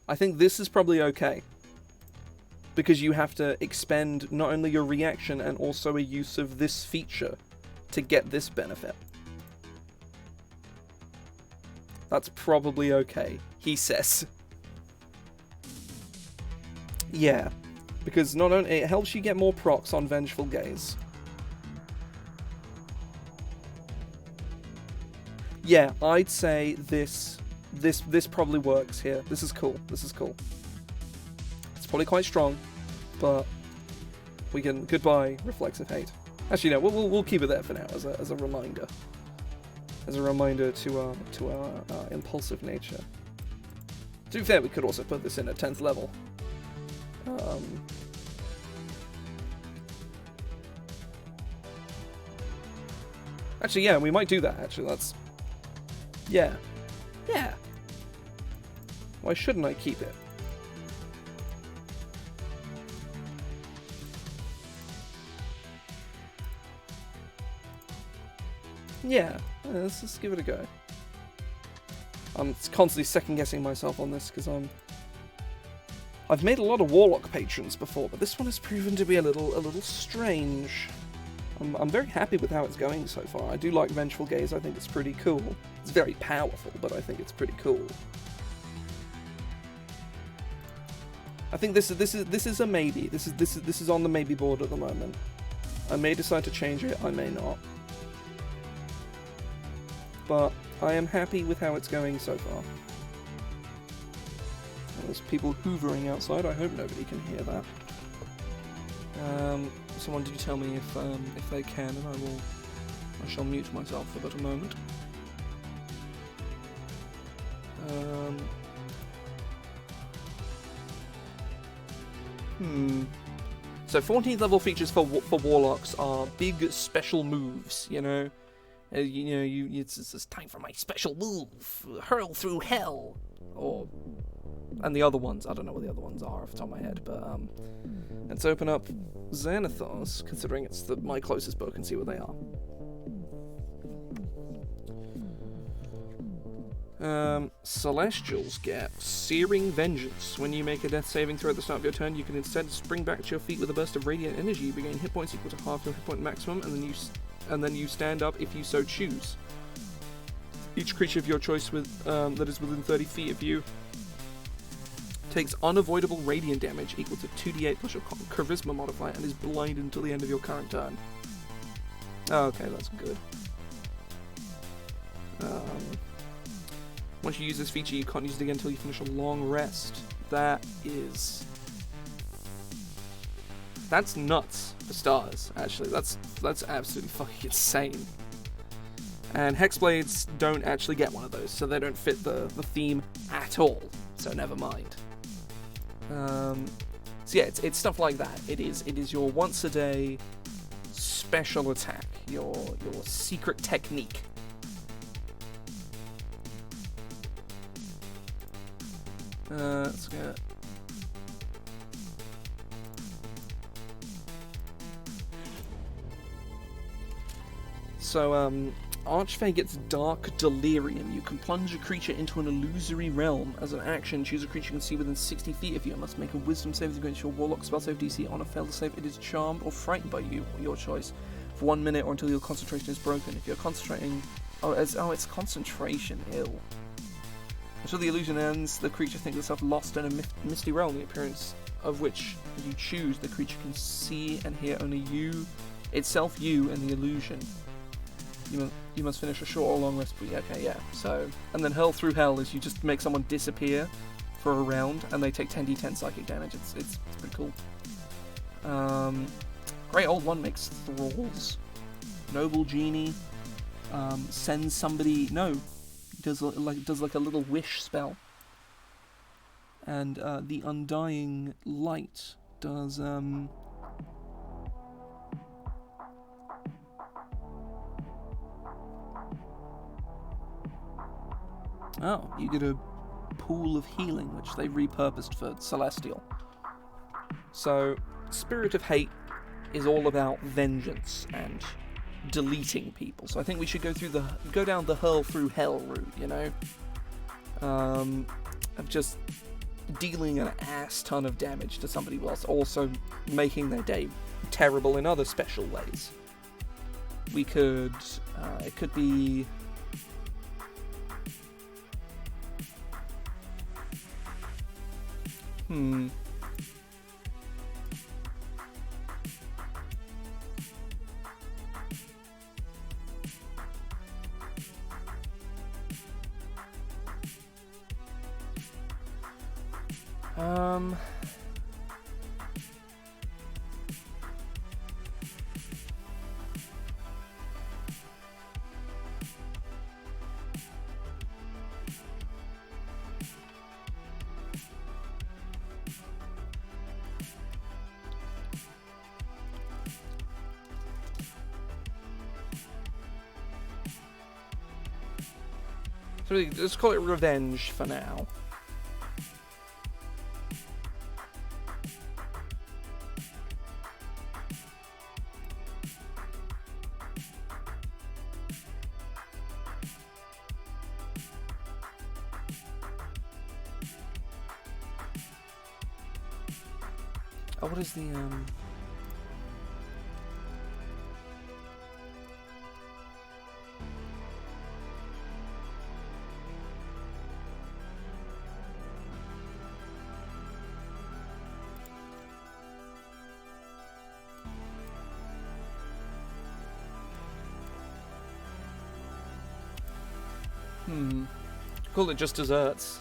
I think this is probably okay, because you have to expend not only your reaction and also a use of this feature to get this benefit. That's probably okay, he says. Yeah, because not only it helps you get more procs on Vengeful Gaze. Yeah, I'd say this probably works here. This is cool. This is cool. It's probably quite strong, but we can goodbye Reflexive Hate. Actually, no, we'll keep it there for now as a reminder. As a reminder to our impulsive nature. To be fair, we could also put this in at 10th level. Actually, yeah, we might do that. Actually, that's yeah. Why shouldn't I keep it? Yeah, let's just give it a go. I'm constantly second-guessing myself on this because I've made a lot of Warlock patrons before, but this one has proven to be a little strange. I'm very happy with how it's going so far. I do like Vengeful Gaze. I think it's pretty cool. It's very powerful, but I think it's pretty cool. I think this is a maybe. This is on the maybe board at the moment. I may decide to change it. I may not. But I am happy with how it's going so far. There's people hoovering outside. I hope nobody can hear that. Someone do tell me if they can, and I shall mute myself for but a moment. So 14th level features for Warlocks are big special moves, you know. It's time for my special move, hurl through hell, and the other ones, I don't know what the other ones are off the top of my head, but let's open up Xanathars, considering it's my closest book, and see what they are. Celestials get Searing Vengeance. When you make a death saving throw at the start of your turn, you can instead spring back to your feet with a burst of radiant energy. You regain hit points equal to half your hit point maximum, and then you stand up if you so choose. Each creature of your choice that is within 30 feet of you takes unavoidable radiant damage equal to 2d8 plus your charisma modifier and is blinded until the end of your current turn. Okay, that's good. Once you use this feature, you can't use it again until you finish a long rest. That's nuts for stars, actually. That's absolutely fucking insane. And Hexblades don't actually get one of those, so they don't fit the theme at all. So never mind. So yeah, it's stuff like that. It is your once a day special attack, your secret technique. Let's get. So, Archfey gets Dark Delirium. You can plunge a creature into an illusory realm. As an action, choose a creature you can see within 60 feet of you. It must make a Wisdom save against your Warlock spell save DC. On a failed save, it is charmed or frightened by you, your choice, for 1 minute or until your concentration is broken. If you're concentrating... it's concentration. Ew. Until the illusion ends, the creature thinks itself lost in a misty realm, the appearance of which you choose. The creature can see and hear only you, itself, you, and the illusion. You must finish a short or long rest. Okay, yeah. So, and then Hurl Through Hell is you just make someone disappear for a round, and they take 10d10 psychic damage. It's pretty cool. Great Old One makes Thralls. Noble Genie sends somebody. No, does like a little wish spell. And the Undying Light does Oh, you get a pool of healing, which they repurposed for Celestial. So, Spirit of Hate is all about vengeance and deleting people. So I think we should go down the Hurl Through Hell route, you know? Of just dealing an ass ton of damage to somebody whilst also making their day terrible in other special ways. We could... it could be... So let's call it Revenge for now. Oh, what is the call it just desserts.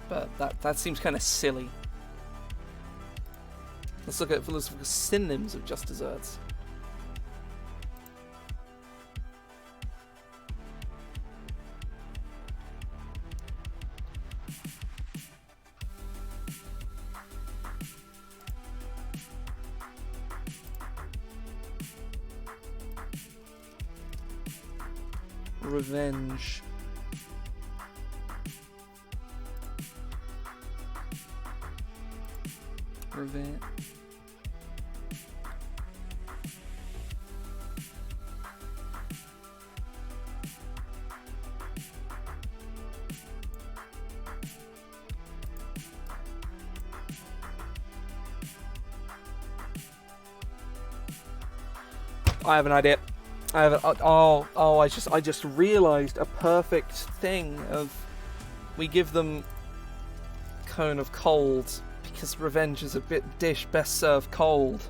But that seems kind of silly. Let's look at synonyms of just desserts. Revenge. Revenge. I have an idea. I have I just realised a perfect thing of we give them Cone of Cold because revenge is a dish best served cold.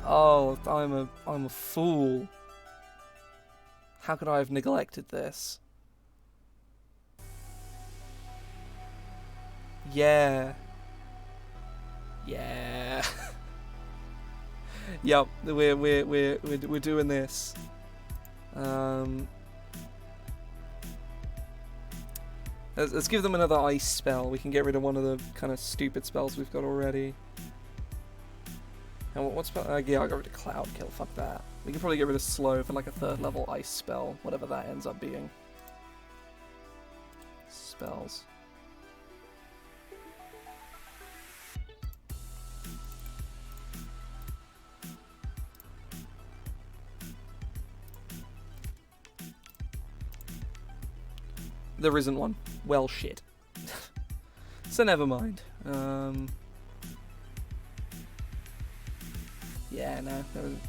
Oh, I'm a fool. How could I have neglected this? Yeah. Yeah. Yep, we're doing this. Let's give them another ice spell. We can get rid of one of the kind of stupid spells we've got already. And what spell? Yeah, I'll get rid of Cloud Kill. Fuck that. We can probably get rid of Slow for like a 3rd level ice spell, whatever that ends up being. Spells. There isn't one. Well, shit. So never mind. Yeah, no, there isn't.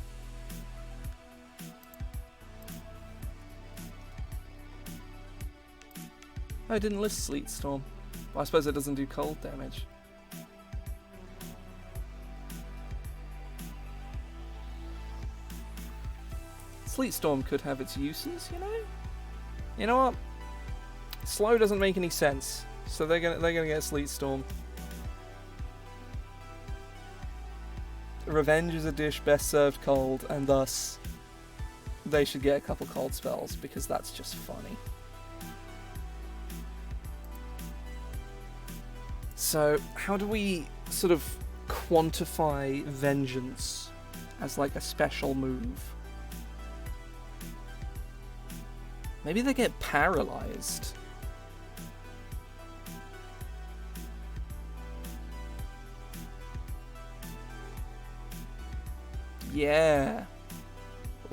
I didn't list Sleet Storm. Well, I suppose it doesn't do cold damage. Sleet Storm could have its uses, you know? You know what? Slow doesn't make any sense, so they're gonna get Sleet Storm. Revenge is a dish best served cold, and thus they should get a couple cold spells because that's just funny. So, how do we sort of quantify Vengeance as like a special move? Maybe they get paralyzed. Yeah.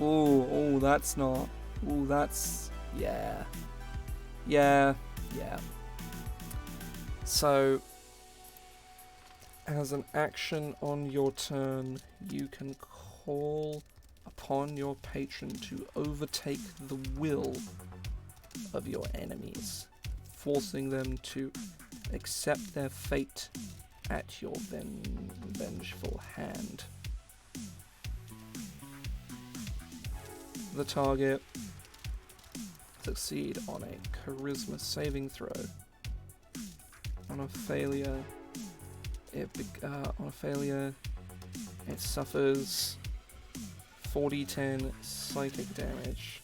Ooh, that's not. Ooh, that's... Yeah. Yeah. So, as an action on your turn, you can call upon your patron to overtake the will of your enemies, forcing them to accept their fate at your vengeful hand. The target succeed on a charisma saving throw. On a failure, it suffers 4d10 psychic damage.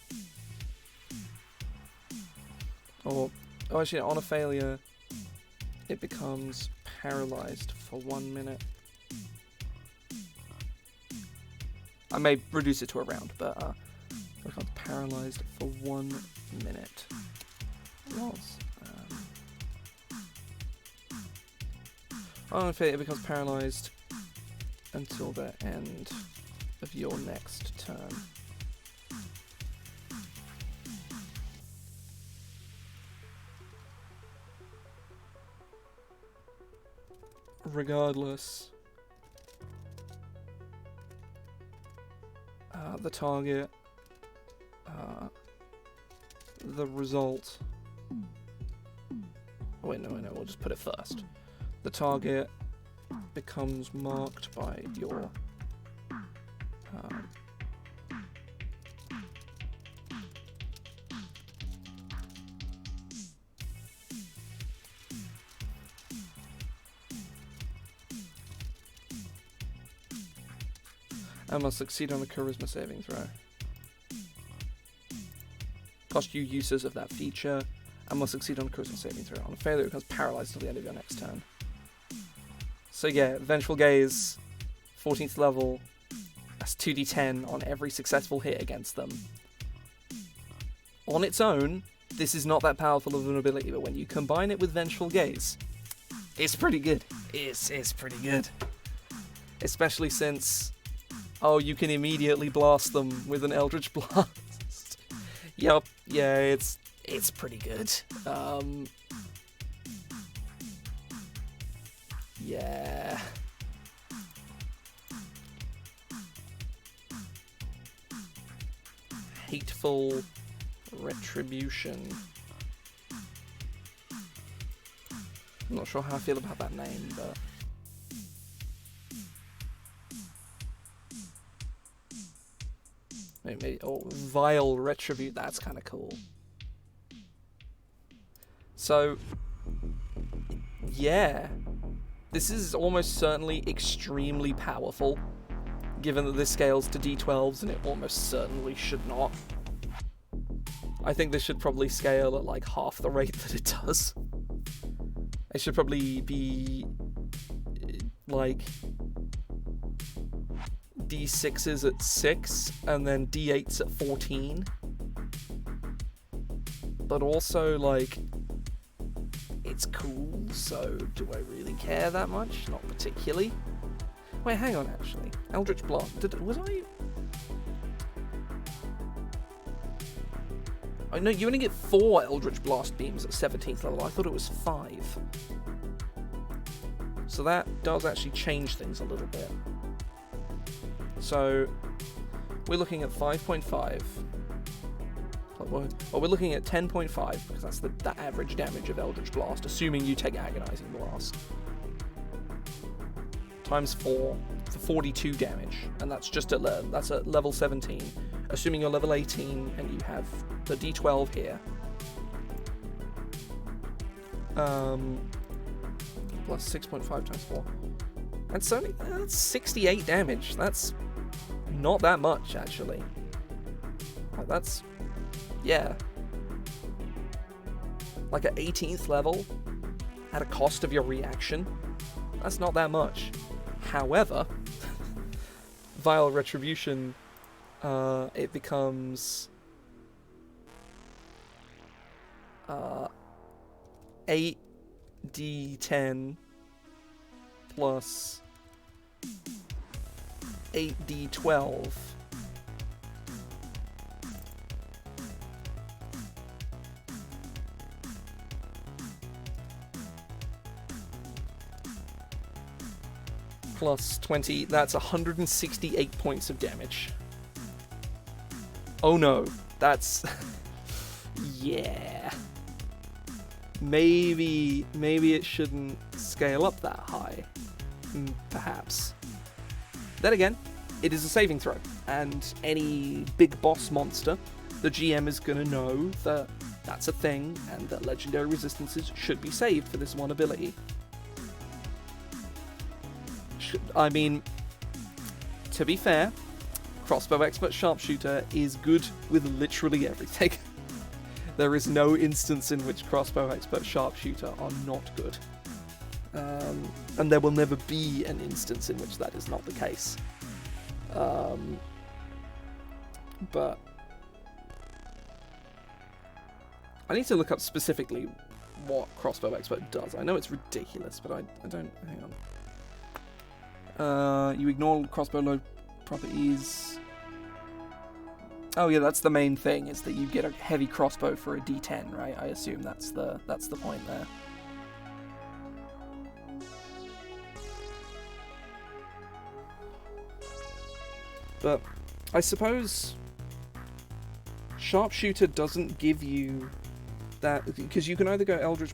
Actually, on a failure, it becomes paralyzed for 1 minute. I may reduce it to a round, but it becomes paralyzed for 1 minute. On a failure, it becomes paralyzed until the end of your next turn. Regardless, the target, the result. Oh, wait, no, we'll just put it first. The target becomes marked by your and must succeed on a charisma saving throw. Cost you uses of that feature and must succeed on a charisma saving throw. On a failure, it becomes paralyzed till the end of your next turn. So yeah, Vengeful Gaze, 14th level, that's 2d10 on every successful hit against them. On its own, this is not that powerful of an ability, but when you combine it with Vengeful Gaze, it's pretty good. It's pretty good. Especially since, you can immediately blast them with an Eldritch Blast. Yup, yeah, it's pretty good. Yeah. Hateful Retribution. I'm not sure how I feel about that name, but... maybe Vile Retribute, that's kind of cool. So, yeah. This is almost certainly extremely powerful, given that this scales to d12s, and it almost certainly should not. I think this should probably scale at like half the rate that it does. It should probably be like d6s at 6, and then d8s at 14. But also, like, it's cool, so do I really care that much? Not particularly. Wait, hang on, actually. Eldritch Blast. Was I... I know you only get 4 Eldritch Blast beams at 17th level. I thought it was 5. So that does actually change things a little bit. So we're looking at 5.5. Well, we're looking at 10.5 because that's the average damage of Eldritch Blast, assuming you take Agonizing Blast. Times 4 for 42 damage, and that's just at level 17. Assuming you're level 18 and you have the D12 here. Plus 6.5 times 4. That's 68 damage. That's not that much, actually. Like, that's... yeah. Like at 18th level, at a cost of your reaction, that's not that much. However, Vile Retribution, it becomes 8d10 plus 8d12 plus 20, that's 168 points of damage. Oh no, that's... yeah. Maybe it shouldn't scale up that high. Perhaps. Then again, it is a saving throw, and any big boss monster, the GM is going to know that that's a thing, and that legendary resistances should be saved for this one ability. I mean, to be fair, Crossbow Expert Sharpshooter is good with literally everything. There is no instance in which Crossbow Expert Sharpshooter are not good. And there will never be an instance in which that is not the case. But I need to look up specifically what Crossbow Expert does. I know it's ridiculous, but I don't... hang on. You ignore crossbow load properties. Oh yeah, that's the main thing, is that you get a heavy crossbow for a D10, right? I assume that's the point there. But I suppose Sharpshooter doesn't give you that, because you can either go Eldritch...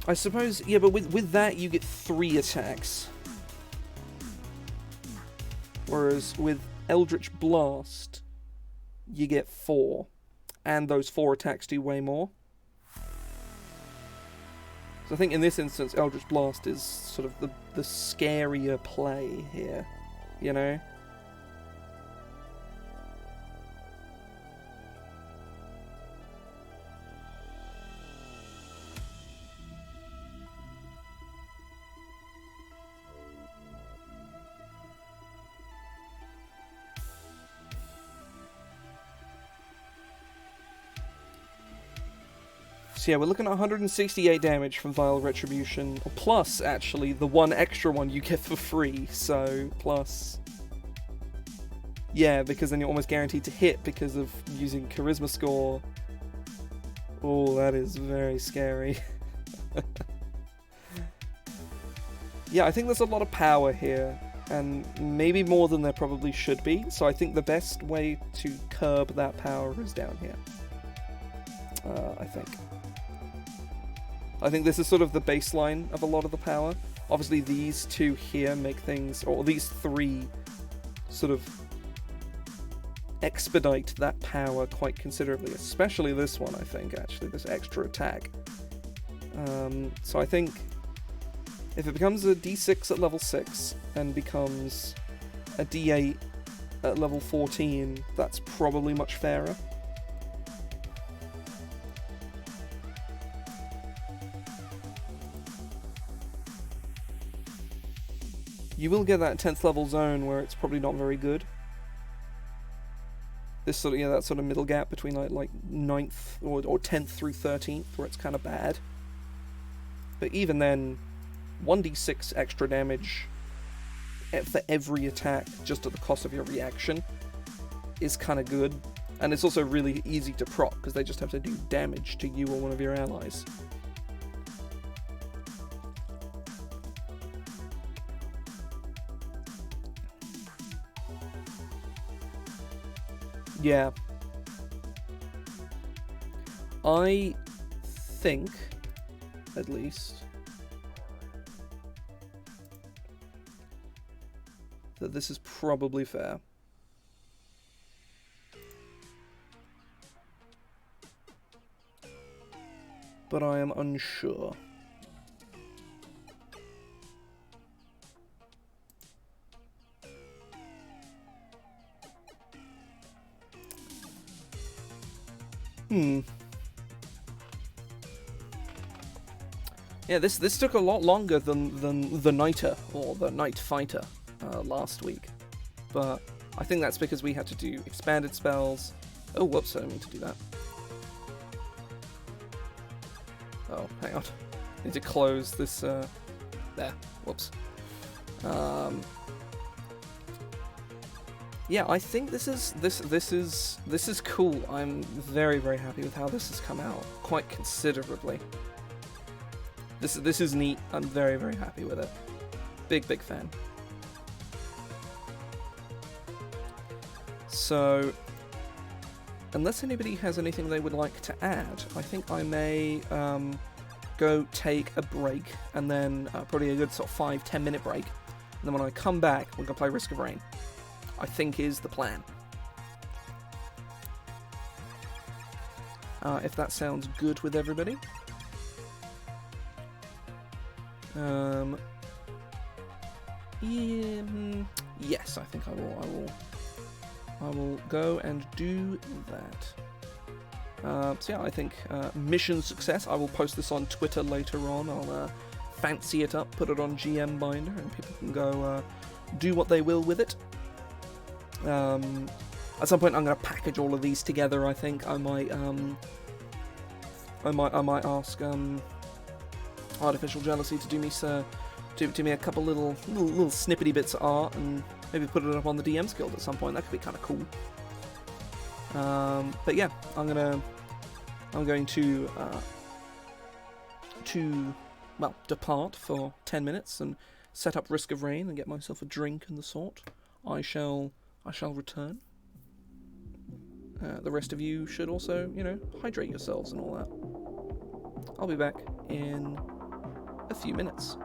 I suppose, yeah, but with that you get 3 attacks. Whereas with Eldritch Blast, you get 4. And those 4 attacks do way more. So I think in this instance, Eldritch Blast is sort of the scarier play here, you know? So yeah, we're looking at 168 damage from Vile Retribution, plus, actually, the one extra one you get for free, so, plus... yeah, because then you're almost guaranteed to hit because of using Charisma score. Oh, that is very scary. Yeah, I think there's a lot of power here, and maybe more than there probably should be, so I think the best way to curb that power is down here. I think this is sort of the baseline of a lot of the power. Obviously these 2 here make things, or these 3 sort of expedite that power quite considerably, especially this one, I think, actually, this extra attack. So I think if it becomes a D6 at level 6 and becomes a D8 at level 14, that's probably much fairer. You will get that 10th level zone where it's probably not very good. This sort of, that sort of middle gap between like 9th or 10th through 13th, where it's kind of bad. But even then, 1d6 extra damage for every attack, just at the cost of your reaction, is kind of good. And it's also really easy to proc, because they just have to do damage to you or one of your allies. Yeah. I think, at least, that this is probably fair. But I am unsure. Yeah, this took a lot longer than the Nighter, or the Night Fighter, last week. But I think that's because we had to do expanded spells. Oh, whoops, I didn't mean to do that. Oh, hang on. I need to close this, there. Whoops. Yeah, I think this is cool. I'm very, very happy with how this has come out, quite considerably. This is neat. I'm very, very happy with it. Big fan. So, unless anybody has anything they would like to add, I think I may go take a break, and then probably a good sort of 5-10 minute break. And then when I come back, we're going to play Risk of Rain. I think is the plan. If that sounds good with everybody. Yes, I think I will go and do that. So yeah, I think mission success. I will post this on Twitter later on. I'll fancy it up, put it on GM Binder, and people can go do what they will with it. At some point, I'm going to package all of these together. I think I might ask Artificial Jealousy to do me a couple little snippety bits of art, and maybe put it up on the DM's Guild at some point. That could be kind of cool. But yeah, I'm going to depart for 10 minutes and set up Risk of Rain and get myself a drink and the sort. I shall return. The rest of you should also, hydrate yourselves and all that. I'll be back in a few minutes.